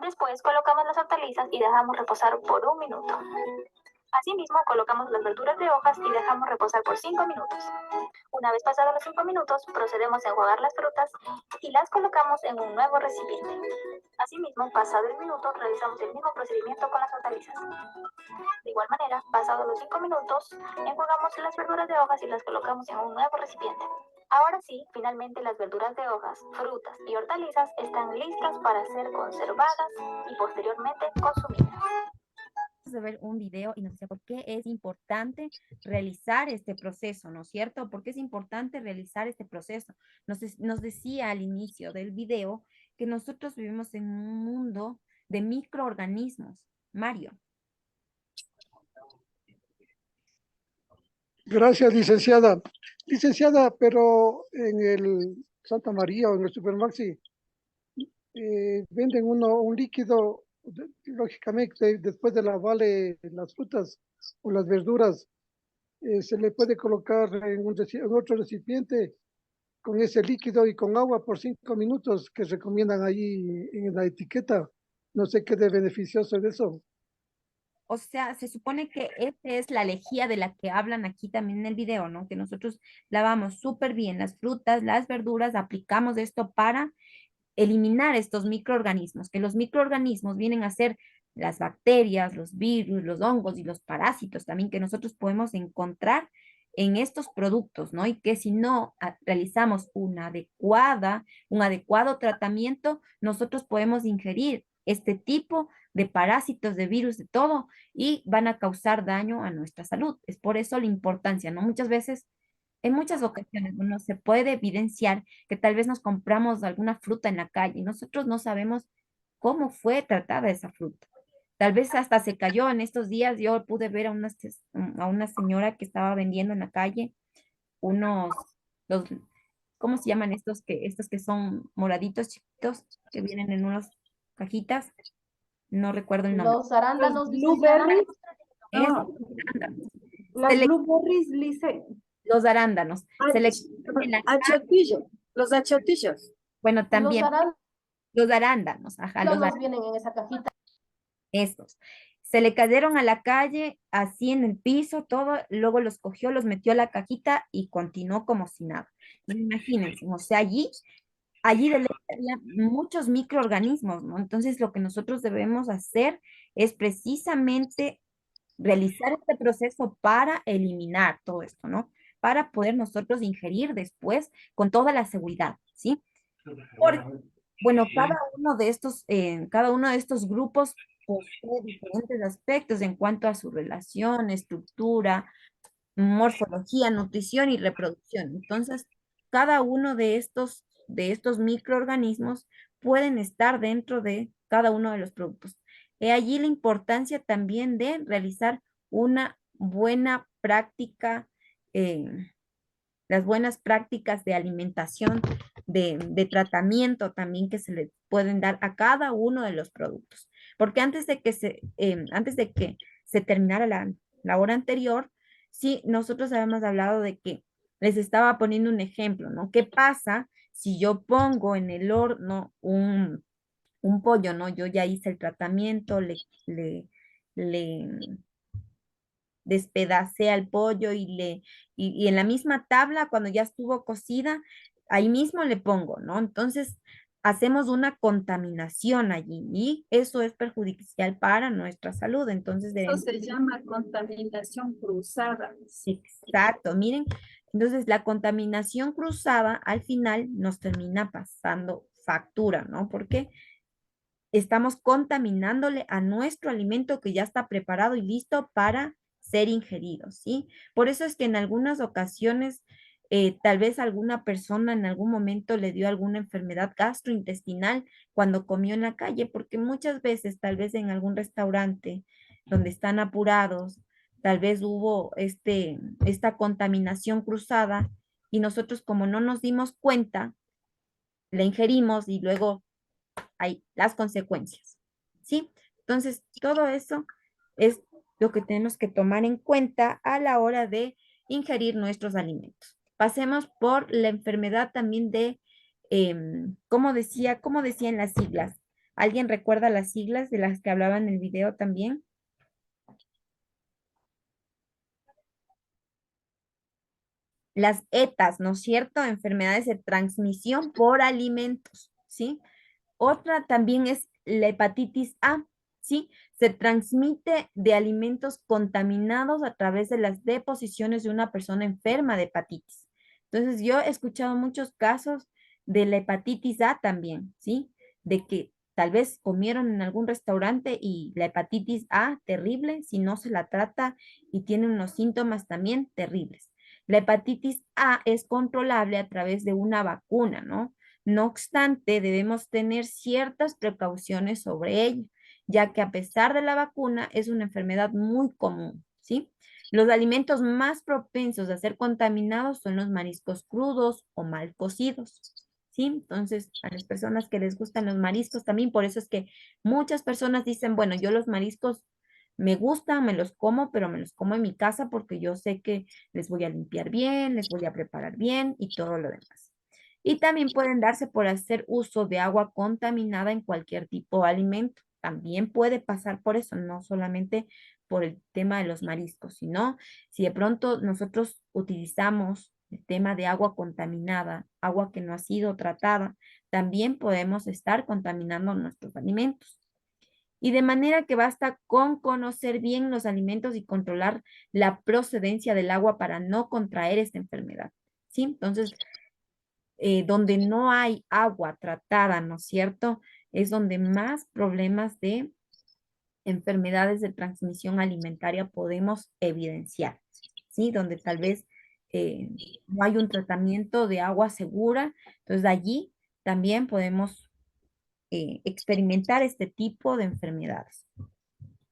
Después colocamos las hortalizas y dejamos reposar por 1 minuto. Asimismo, colocamos las verduras de hojas y dejamos reposar por 5 minutos. Una vez pasados los 5 minutos, procedemos a enjuagar las frutas y las colocamos en un nuevo recipiente. Asimismo, pasado el minuto, realizamos el mismo procedimiento con las hortalizas. De igual manera, pasados los 5 minutos, enjuagamos las verduras de hojas y las colocamos en un nuevo recipiente. Ahora sí, finalmente las verduras de hojas, frutas y hortalizas están listas para ser conservadas y posteriormente consumidas. De ver un video y nos decía por qué es importante realizar este proceso, ¿no es cierto? ¿Por qué es importante realizar este proceso? Nos decía al inicio del video que nosotros vivimos en un mundo de microorganismos. Mario. Gracias, licenciada. Licenciada, pero en el Santa María o en el Supermaxi venden un líquido, lógicamente, después de lavarle las frutas o las verduras, se le puede colocar en otro recipiente con ese líquido y con agua por 5 minutos que recomiendan ahí en la etiqueta. No sé qué de beneficioso es eso. O sea, se supone que esta es la lejía de la que hablan aquí también en el video, ¿no? Que nosotros lavamos súper bien las frutas, las verduras, aplicamos esto para eliminar estos microorganismos, que los microorganismos vienen a ser las bacterias, los virus, los hongos y los parásitos también que nosotros podemos encontrar en estos productos, ¿no? Y que si no realizamos un adecuado tratamiento, nosotros podemos ingerir este tipo de parásitos, de virus, de todo, y van a causar daño a nuestra salud. Es por eso la importancia, ¿no? Muchas veces, en muchas ocasiones, uno se puede evidenciar que tal vez nos compramos alguna fruta en la calle y nosotros no sabemos cómo fue tratada esa fruta. Tal vez hasta se cayó en estos días. Yo pude ver a una señora que estaba vendiendo en la calle unos, los, ¿cómo se llaman estos que son moraditos chiquitos que vienen en unas cajitas? No recuerdo el nombre. Los arándanos, Los licenciada. blueberries, Esos ah, arándanos. las blueberries, Lice, Los arándanos. Se le en la Achotillos, los achotillos. bueno, Los también los arándanos, ajá, los arándanos vienen en esa cajita. estos. Se le cayeron a la calle, así en el piso, todo, luego los cogió, los metió a la cajita y continuó como si nada. Imagínense, o sea, allí de ley había muchos microorganismos, ¿no? Entonces, lo que nosotros debemos hacer es precisamente realizar este proceso para eliminar todo esto, ¿no? Para poder nosotros ingerir después con toda la seguridad, ¿sí? Porque, bueno, cada uno de estos grupos posee diferentes aspectos en cuanto a su relación, estructura, morfología, nutrición y reproducción. Entonces, cada uno de estos microorganismos pueden estar dentro de cada uno de los productos. He allí la importancia también de realizar una buena práctica, eh, las buenas prácticas de alimentación, de tratamiento también que se le pueden dar a cada uno de los productos. Porque antes de que se terminara la hora anterior, sí, nosotros habíamos hablado de que les estaba poniendo un ejemplo, ¿no? ¿Qué pasa si yo pongo en el horno un pollo, ¿no? Yo ya hice el tratamiento, le despedacé al pollo y en la misma tabla, cuando ya estuvo cocida, ahí mismo le pongo, ¿no? Entonces, hacemos una contaminación allí y eso es perjudicial para nuestra salud. Entonces, Eso se llama contaminación cruzada. exacto, miren, entonces la contaminación cruzada al final nos termina pasando factura, ¿no? Porque estamos contaminándole a nuestro alimento que ya está preparado y listo para ser ingerido, ¿sí? Por eso es que en algunas ocasiones, tal vez alguna persona en algún momento le dio alguna enfermedad gastrointestinal cuando comió en la calle, porque muchas veces, tal vez en algún restaurante donde están apurados, tal vez hubo esta contaminación cruzada y nosotros como no nos dimos cuenta, la ingerimos y luego hay las consecuencias, ¿sí? Entonces, todo eso es lo que tenemos que tomar en cuenta a la hora de ingerir nuestros alimentos. Pasemos por la enfermedad también de, cómo decían las siglas? ¿Alguien recuerda las siglas de las que hablaba en el video también? Las ETAs, ¿no es cierto? Enfermedades de transmisión por alimentos, ¿sí? Otra también es la hepatitis A, ¿sí? Se transmite de alimentos contaminados a través de las deposiciones de una persona enferma de hepatitis. Entonces, yo he escuchado muchos casos de la hepatitis A también, ¿sí? De que tal vez comieron en algún restaurante y la hepatitis A terrible si no se la trata y tiene unos síntomas también terribles. La hepatitis A es controlable a través de una vacuna, ¿no? No obstante, debemos tener ciertas precauciones sobre ello, ya que a pesar de la vacuna es una enfermedad muy común, ¿sí? Los alimentos más propensos a ser contaminados son los mariscos crudos o mal cocidos, ¿sí? Entonces, a las personas que les gustan los mariscos también, por eso es que muchas personas dicen, bueno, yo los mariscos me gustan, me los como, pero me los como en mi casa porque yo sé que les voy a limpiar bien, les voy a preparar bien y todo lo demás. Y también pueden darse por hacer uso de agua contaminada en cualquier tipo de alimento. También puede pasar por eso, no solamente por el tema de los mariscos, sino si de pronto nosotros utilizamos el tema de agua contaminada, agua que no ha sido tratada, también podemos estar contaminando nuestros alimentos. Y de manera que basta con conocer bien los alimentos y controlar la procedencia del agua para no contraer esta enfermedad. ¿Sí? Entonces, donde no hay agua tratada, ¿no es cierto? Es donde más problemas de enfermedades de transmisión alimentaria podemos evidenciar, ¿sí? Donde tal vez no hay un tratamiento de agua segura, entonces allí también podemos experimentar este tipo de enfermedades.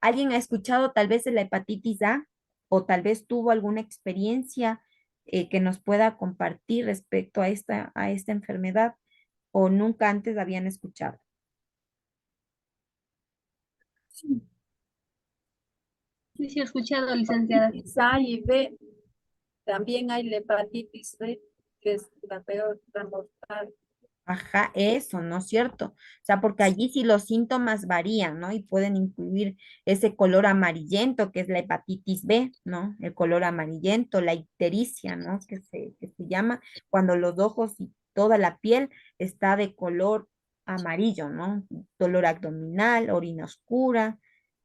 ¿Alguien ha escuchado tal vez de la hepatitis A o tal vez tuvo alguna experiencia que nos pueda compartir respecto a esta enfermedad o nunca antes habían escuchado? Sí, Sí, sí, he escuchado, licenciada. hepatitis A y B. También hay la hepatitis B, que es la peor, la mortal. Ajá, eso, ¿no es cierto? O sea, porque allí sí los síntomas varían, ¿no? Y pueden incluir ese color amarillento, que es la hepatitis B, ¿no? El color amarillento, la ictericia, ¿no? Que se llama cuando los ojos y toda la piel está de color amarillo, ¿no? Dolor abdominal, orina oscura,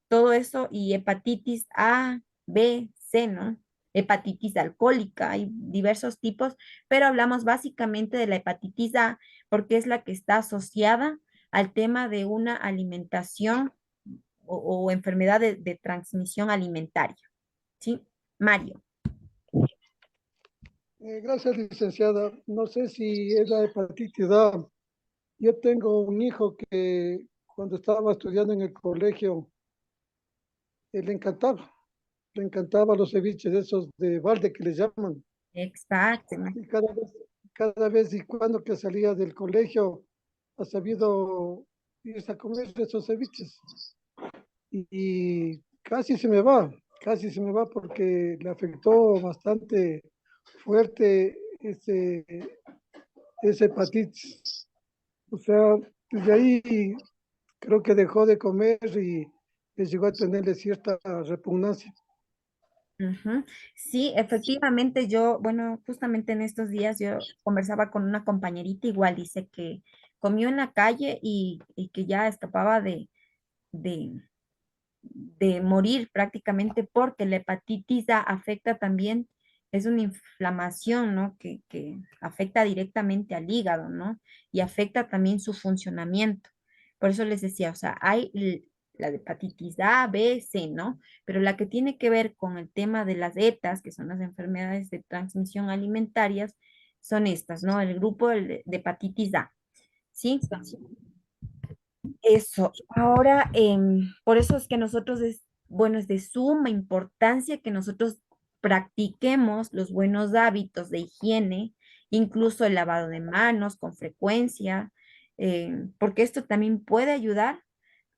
todo eso, y hepatitis A, B, C, ¿no? Hepatitis alcohólica, hay diversos tipos, pero hablamos básicamente de la hepatitis A porque es la que está asociada al tema de una alimentación o enfermedad de transmisión alimentaria, ¿sí? Mario. Gracias, licenciada. No sé si es la hepatitis A. Yo tengo un hijo que cuando estaba estudiando en el colegio, le encantaba los ceviches esos de balde que les llaman. Exacto. Y cada vez y cuando que salía del colegio, ha sabido irse a comer esos ceviches. Y casi se me va porque le afectó bastante fuerte ese hepatitis. O sea, desde ahí creo que dejó de comer y le llegó a tenerle cierta repugnancia. Ujú. Sí, efectivamente yo, bueno, justamente en estos días yo conversaba con una compañerita igual, dice que comió en la calle y que ya escapaba de, de morir prácticamente porque la hepatitis A afecta también, es una inflamación, ¿no? Que afecta directamente al hígado, ¿no? Y afecta también su funcionamiento. Por eso les decía, o sea, hay la de hepatitis A, B, C, ¿no? Pero la que tiene que ver con el tema de las ETAs, que son las enfermedades de transmisión alimentarias, son estas, ¿no? El grupo de hepatitis A, ¿sí? Eso. Ahora, por eso es que nosotros bueno, es de suma importancia que nosotros practiquemos los buenos hábitos de higiene, incluso el lavado de manos con frecuencia, porque esto también puede ayudar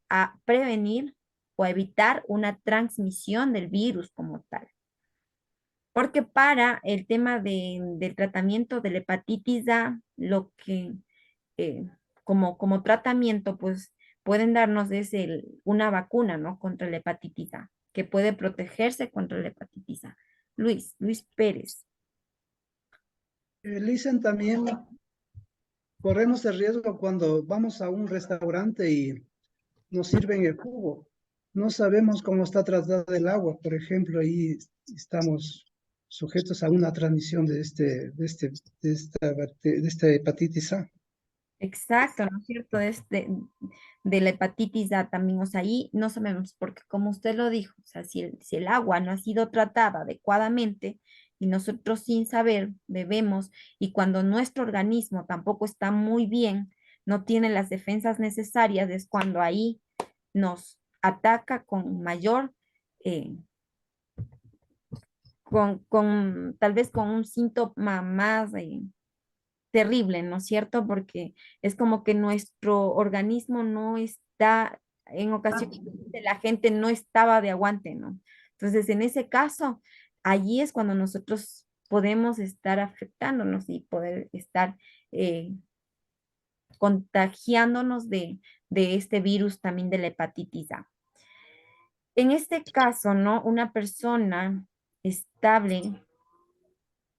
a prevenir o a evitar una transmisión del virus como tal. Porque para el tema del tratamiento de la hepatitis A, lo que eh, como tratamiento, pues pueden darnos una vacuna, ¿no? Contra la hepatitis A, que puede protegerse contra la hepatitis A. Luis Pérez. Licen, también corremos el riesgo cuando vamos a un restaurante y nos sirven el jugo. No sabemos cómo está tratada el agua, por ejemplo, ahí estamos sujetos a una transmisión de esta hepatitis A. Exacto, ¿no es cierto? De la hepatitis A también, o sea, ahí no sabemos, porque como usted lo dijo, o sea, si el agua no ha sido tratada adecuadamente y nosotros sin saber bebemos y cuando nuestro organismo tampoco está muy bien, no tiene las defensas necesarias, es cuando ahí nos ataca con mayor, eh, tal vez con un síntoma más terrible, ¿no es cierto? Porque es como que nuestro organismo no está, en ocasiones la gente no estaba de aguante, ¿no? Entonces, en ese caso, allí es cuando nosotros podemos estar afectándonos y poder estar contagiándonos de este virus también de la hepatitis A. En este caso, ¿no? Una persona estable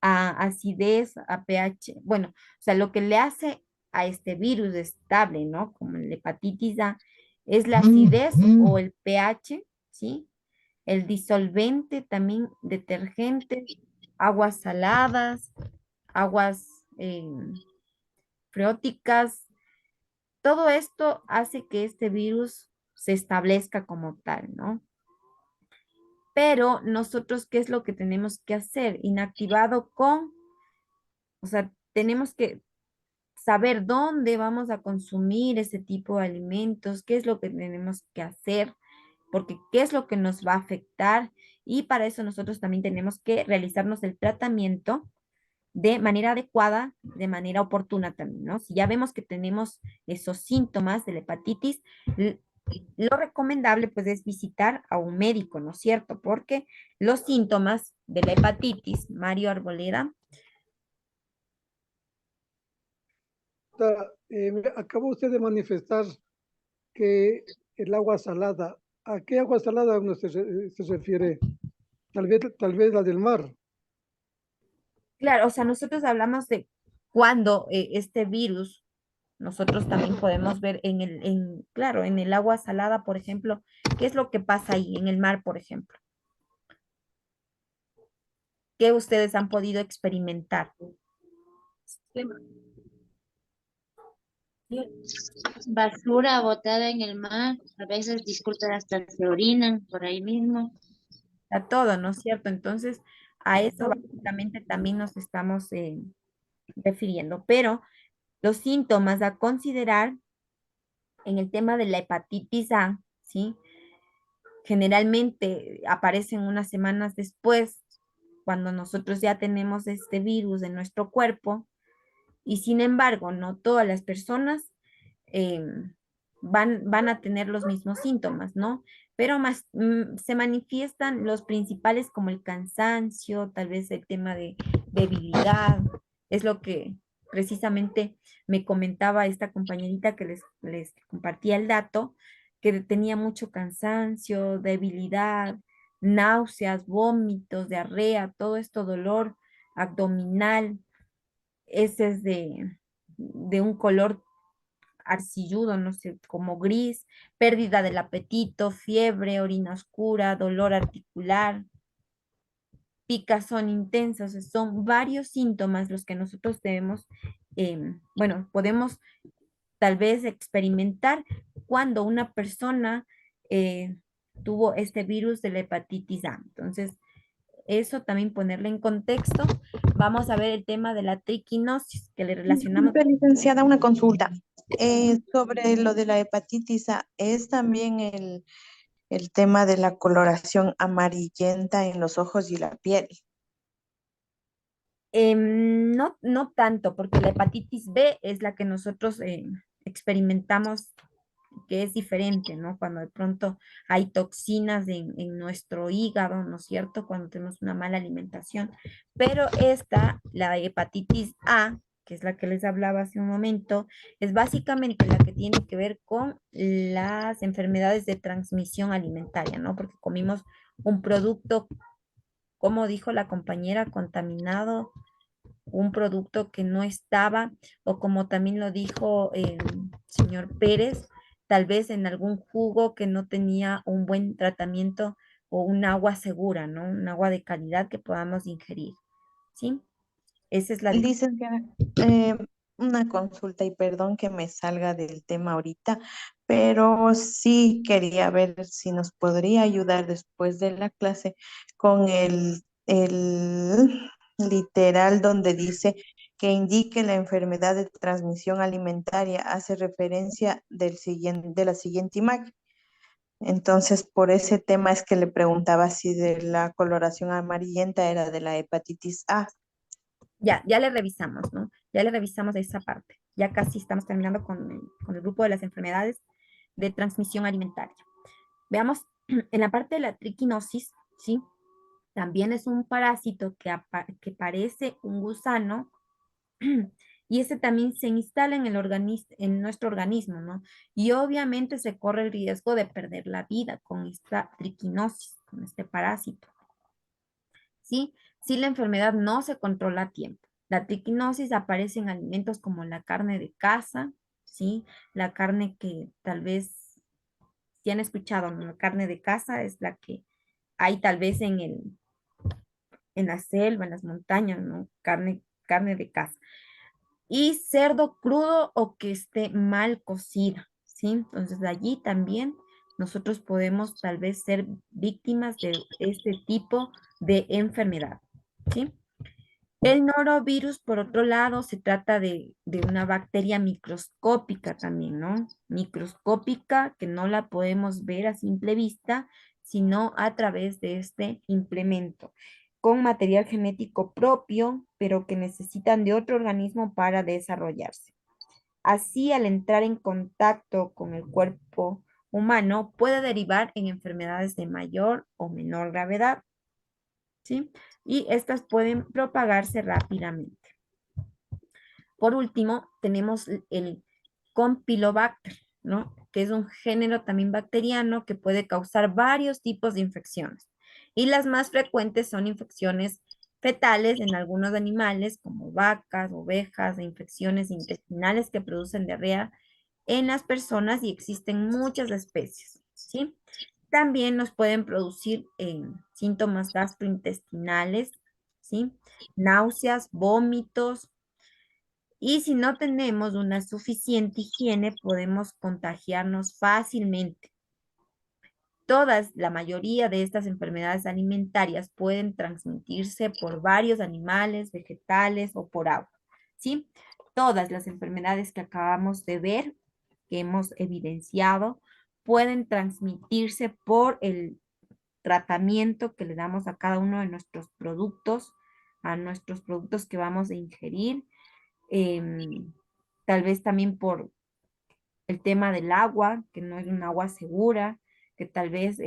a acidez, a pH, bueno, o sea, lo que le hace a este virus estable, ¿no? Como la hepatitis A, es la acidez o el pH, ¿sí? El disolvente también, detergentes, aguas saladas, aguas freóticas, todo esto hace que este virus se establezca como tal, ¿no? Pero nosotros, ¿qué es lo que tenemos que hacer? Inactivado con, o sea, tenemos que saber dónde vamos a consumir ese tipo de alimentos, qué es lo que tenemos que hacer, porque qué es lo que nos va a afectar. Y para eso nosotros también tenemos que realizarnos el tratamiento de manera adecuada, de manera oportuna también, ¿no? Si ya vemos que tenemos esos síntomas de la hepatitis, lo recomendable pues es visitar a un médico, ¿no es cierto? Porque los síntomas de la hepatitis, Mario Arboleda. Acaba usted de manifestar que el agua salada, ¿a qué agua salada uno se refiere? Tal vez la del mar. Claro, o sea, nosotros hablamos de cuando este virus, nosotros también podemos ver claro, en el agua salada, por ejemplo, ¿qué es lo que pasa ahí en el mar, por ejemplo? ¿Qué ustedes han podido experimentar? Basura botada en el mar, a veces, disculpen, hasta se orinan por ahí mismo. A todo, ¿no es cierto? Entonces, a eso básicamente también nos estamos refiriendo, pero los síntomas a considerar en el tema de la hepatitis A, ¿sí? Generalmente aparecen unas semanas después, cuando nosotros ya tenemos este virus en nuestro cuerpo, y sin embargo, no todas las personas eh, van a tener los mismos síntomas, ¿no? Pero más se manifiestan los principales como el cansancio, tal vez el tema de debilidad, es lo que precisamente me comentaba esta compañerita que les compartía el dato, que tenía mucho cansancio, debilidad, náuseas, vómitos, diarrea, todo esto, dolor abdominal, ese es de un color arcilludo, no sé, como gris, pérdida del apetito, fiebre, orina oscura, dolor articular, picazón intensa, o sea, son varios síntomas los que nosotros debemos, bueno, podemos tal vez experimentar cuando una persona tuvo este virus de la hepatitis A. Entonces, eso también ponerle en contexto. Vamos a ver el tema de la triquinosis que le relacionamos. Disculpe, licenciada, una consulta. Sobre lo de la hepatitis A, ¿es también el tema de la coloración amarillenta en los ojos y la piel? No, no tanto, porque la hepatitis B es la que nosotros experimentamos, que es diferente, ¿no? Cuando de pronto hay toxinas en nuestro hígado, ¿no es cierto? Cuando tenemos una mala alimentación. Pero esta, la hepatitis A, que es la que les hablaba hace un momento, es básicamente la que tiene que ver con las enfermedades de transmisión alimentaria, ¿no? Porque comimos un producto, como dijo la compañera, contaminado, un producto que no estaba, o como también lo dijo el señor Pérez, tal vez en algún jugo que no tenía un buen tratamiento o un agua segura, ¿no? Un agua de calidad que podamos ingerir, ¿sí? Esa es la diferencia. Licenciada, una consulta y perdón que me salga del tema ahorita, pero sí quería ver si nos podría ayudar después de la clase con el literal donde dice que indique la enfermedad de transmisión alimentaria, hace referencia de la siguiente imagen. Entonces, por ese tema es que le preguntaba si de la coloración amarillenta era de la hepatitis A. Ya le revisamos, ¿no? Ya le revisamos esa parte. Ya casi estamos terminando con el grupo de las enfermedades de transmisión alimentaria. Veamos, en la parte de la triquinosis, ¿sí? También es un parásito que parece un gusano y ese también se instala en en nuestro organismo, ¿no? Y obviamente se corre el riesgo de perder la vida con esta triquinosis, con este parásito, ¿sí? Si la enfermedad no se controla a tiempo. La triquinosis aparece en alimentos como la carne de caza, ¿sí? La carne que tal vez, si han escuchado, ¿no? La carne de caza es la que hay tal vez en la selva, en las montañas, ¿no? Carne de caza. Y cerdo crudo o que esté mal cocido, ¿sí? Entonces allí también nosotros podemos tal vez ser víctimas de este tipo de enfermedad, ¿sí? El norovirus, por otro lado, se trata de una bacteria microscópica también, ¿no? Microscópica que no la podemos ver a simple vista, sino a través de este implemento, con material genético propio, pero que necesitan de otro organismo para desarrollarse. Así, al entrar en contacto con el cuerpo humano, puede derivar en enfermedades de mayor o menor gravedad, ¿sí? Y estas pueden propagarse rápidamente. Por último, tenemos el Campylobacter, ¿no? Que es un género también bacteriano que puede causar varios tipos de infecciones. Y las más frecuentes son infecciones fetales en algunos animales, como vacas, ovejas, e infecciones intestinales que producen diarrea en las personas y existen muchas especies, ¿sí? También nos pueden producir síntomas gastrointestinales, ¿sí? Náuseas, vómitos. Y si no tenemos una suficiente higiene, podemos contagiarnos fácilmente. La mayoría de estas enfermedades alimentarias pueden transmitirse por varios animales, vegetales o por agua, ¿sí? Todas las enfermedades que acabamos de ver, que hemos evidenciado, pueden transmitirse por el tratamiento que le damos a cada uno de nuestros productos, a nuestros productos que vamos a ingerir, tal vez también por el tema del agua, que no es un agua segura, que tal vez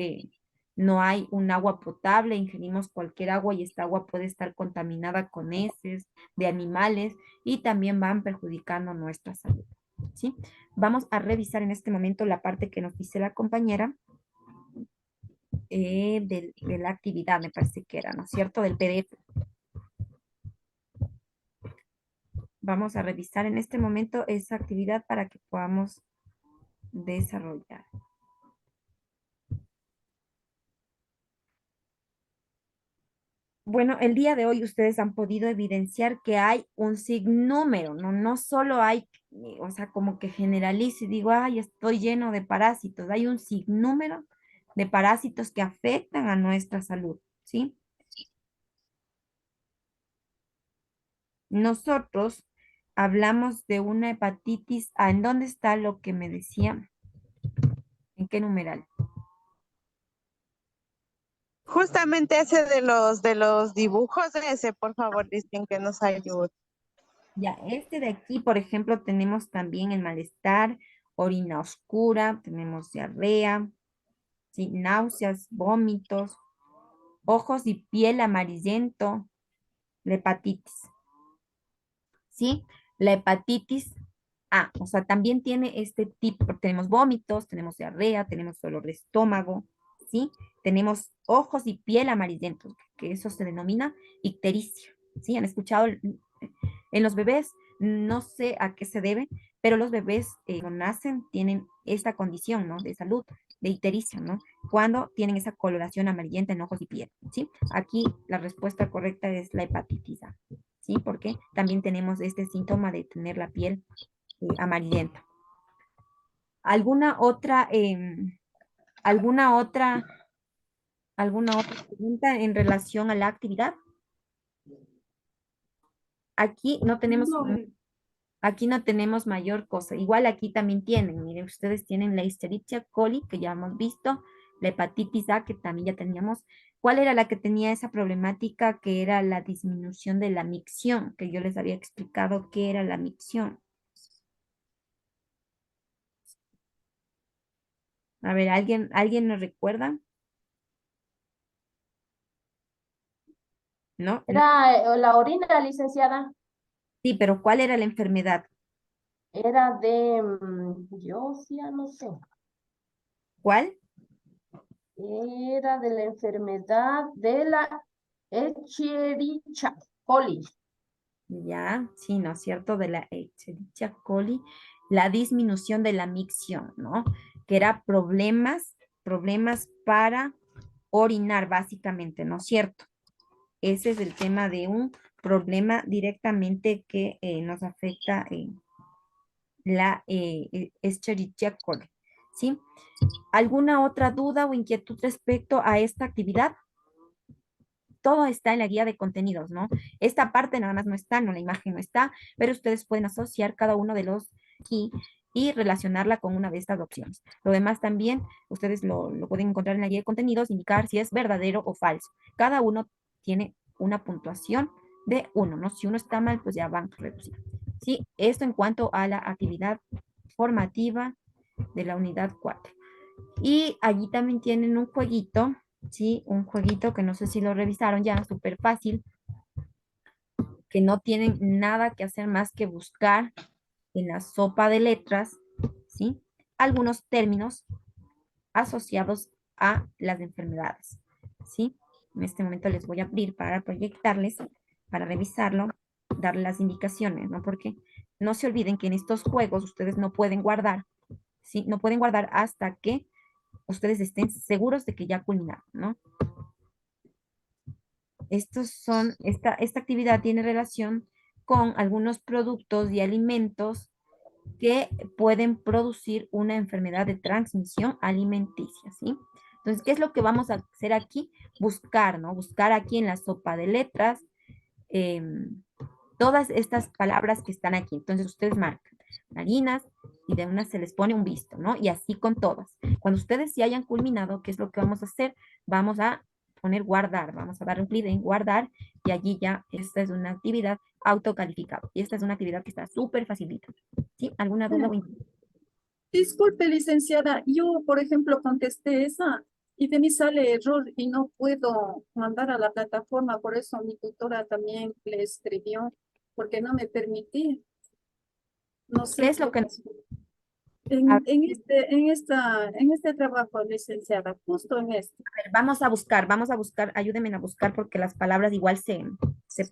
no hay un agua potable, ingerimos cualquier agua y esta agua puede estar contaminada con heces de animales y también van perjudicando nuestra salud, ¿sí? Vamos a revisar en este momento la parte que nos dice la compañera de la actividad, me parece que era, ¿no es cierto? Del PDF. Vamos a revisar en este momento esa actividad para que podamos desarrollar. Bueno, el día de hoy ustedes han podido evidenciar que hay un sinnúmero, ¿no? No solo hay, o sea, como que generalizo y digo, ay, estoy lleno de parásitos. Hay un sinnúmero de parásitos que afectan a nuestra salud, ¿sí? Nosotros hablamos de una hepatitis A. ¿En dónde está lo que me decía? ¿En qué numeral? Justamente ese de los dibujos, ese, por favor, dicen que nos ayude. Ya, este de aquí, por ejemplo, tenemos también el malestar, orina oscura, tenemos diarrea, ¿sí? Náuseas, vómitos, ojos y piel amarillento, la hepatitis, ¿sí? La hepatitis A, o sea, también tiene este tipo, tenemos vómitos, tenemos diarrea, tenemos dolor de estómago, ¿sí? Tenemos ojos y piel amarillentos, que eso se denomina ictericia, ¿sí? ¿Han escuchado en los bebés? No sé a qué se debe, pero los bebés cuando nacen tienen esta condición, ¿no? De salud, de ictericia, ¿no? Cuando tienen esa coloración amarillenta en ojos y piel, ¿sí? Aquí la respuesta correcta es la hepatitis A, ¿sí? Porque también tenemos este síntoma de tener la piel amarillenta. ¿Alguna otra, alguna otra, alguna otra pregunta en relación a la actividad? Aquí no tenemos, aquí no tenemos mayor cosa. Igual aquí también tienen, miren, ustedes tienen la Escherichia coli, que ya hemos visto, la hepatitis A, que también ya teníamos. ¿Cuál era la que tenía esa problemática? Que era la disminución de la micción, que yo les había explicado qué era la micción. A ver, ¿alguien nos recuerda? ¿no? Era la orina, licenciada. Sí, pero ¿cuál era la enfermedad? Era de, yo sí, ya no sé. ¿Cuál? Era de la enfermedad de la Escherichia coli. Ya, sí, ¿no es cierto? De la Escherichia coli, la disminución de la micción, ¿no? Que era problemas para orinar, básicamente, ¿no es cierto? Ese es el tema de un problema directamente que nos afecta la Escherichia coli, ¿sí? ¿Alguna otra duda o inquietud respecto a esta actividad? Todo está en la guía de contenidos, ¿no? Esta parte nada más no está, no, la imagen no está, pero ustedes pueden asociar cada uno de los aquí y relacionarla con una de estas opciones. Lo demás también, ustedes lo pueden encontrar en la guía de contenidos, indicar si es verdadero o falso. Cada uno tiene una puntuación de 1, ¿no? Si uno está mal, pues ya van a reducir. Sí, esto en cuanto a la actividad formativa de la unidad 4. Y allí también tienen un jueguito, ¿sí? Un jueguito que no sé si lo revisaron ya, súper fácil, que no tienen nada que hacer más que buscar en la sopa de letras, ¿sí? Algunos términos asociados a las enfermedades, ¿sí? En este momento les voy a abrir para proyectarles, para revisarlo, darle las indicaciones, ¿no? Porque no se olviden que en estos juegos ustedes no pueden guardar, ¿sí? No pueden guardar hasta que ustedes estén seguros de que ya culminaron, ¿no? Esta actividad tiene relación con algunos productos y alimentos que pueden producir una enfermedad de transmisión alimenticia, ¿sí? Entonces, ¿qué es lo que vamos a hacer aquí? Buscar, ¿no? Buscar aquí en la sopa de letras todas estas palabras que están aquí. Entonces, ustedes marcan harinas y de una se les pone un visto, ¿no? Y así con todas. Cuando ustedes ya hayan culminado, ¿qué es lo que vamos a hacer? Vamos a poner guardar, vamos a dar un clic en guardar y allí ya esta es una actividad autocalificada. Y esta es una actividad que está súper facilita. ¿Sí? ¿Alguna duda o inquietud? Disculpe, licenciada, yo, por ejemplo, contesté esa y de mí sale error y no puedo mandar a la plataforma, por eso mi tutora también le escribió, porque no me permití, no ¿Qué sé es lo qué que pasó. a En este trabajo, licenciada, justo en este. ver, vamos a buscar, ayúdenme a buscar porque las palabras igual se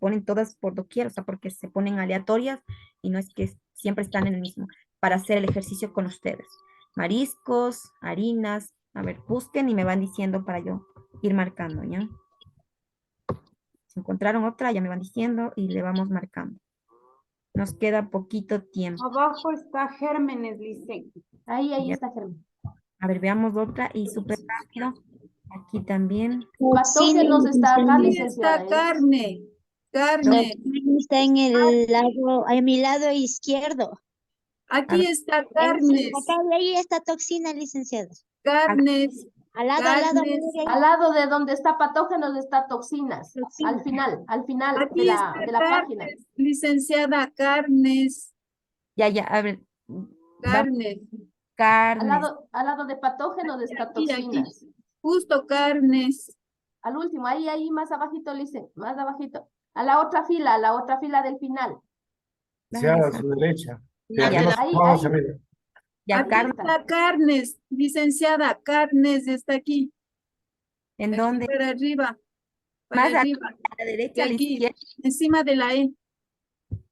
ponen todas por doquier, o sea, porque se ponen aleatorias y no es que siempre están en el mismo, para hacer el ejercicio con ustedes. Mariscos, harinas, a ver, busquen y me van diciendo para yo ir marcando, ¿ya? Si encontraron otra, ya me van diciendo y le vamos marcando. Nos queda poquito tiempo. Abajo está Gérmenes, Licen. Ahí Ya. está, Germán. A ver, veamos otra y súper rápido. Aquí también. Patógenos está acá, Aquí licenciada. está carne, No, carne. Está en el lado, a mi lado izquierdo. a Aquí ver, está Acá carnes, y ahí está toxina, licenciado. carnes, Al lado, carnes. mire, Al lado de donde está patógenos está toxinas. toxina. Al final Aquí está de la página. carnes, licenciada, carnes, ya, a ver. Vamos, carnes. carnes. Al lado de patógenos está Aquí, toxinas. justo carnes. Al último, ahí más abajito, Lice, más abajito. A la otra fila del final. Déjame Hacia revisar. su derecha. Ya, Arriba, ya, abajo, hacia arriba. ya, Aquí carnes. está carnes, licenciada, carnes está aquí. ¿En Aquí dónde? para arriba, Más arriba. a la derecha, De a la aquí, izquierda. encima de la E.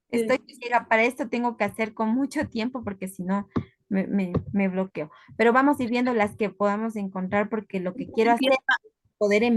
Estoy ciega, para esto tengo que hacer con mucho tiempo porque si no me bloqueo. Pero vamos a ir viendo las que podamos encontrar porque lo que quiero hacer es poder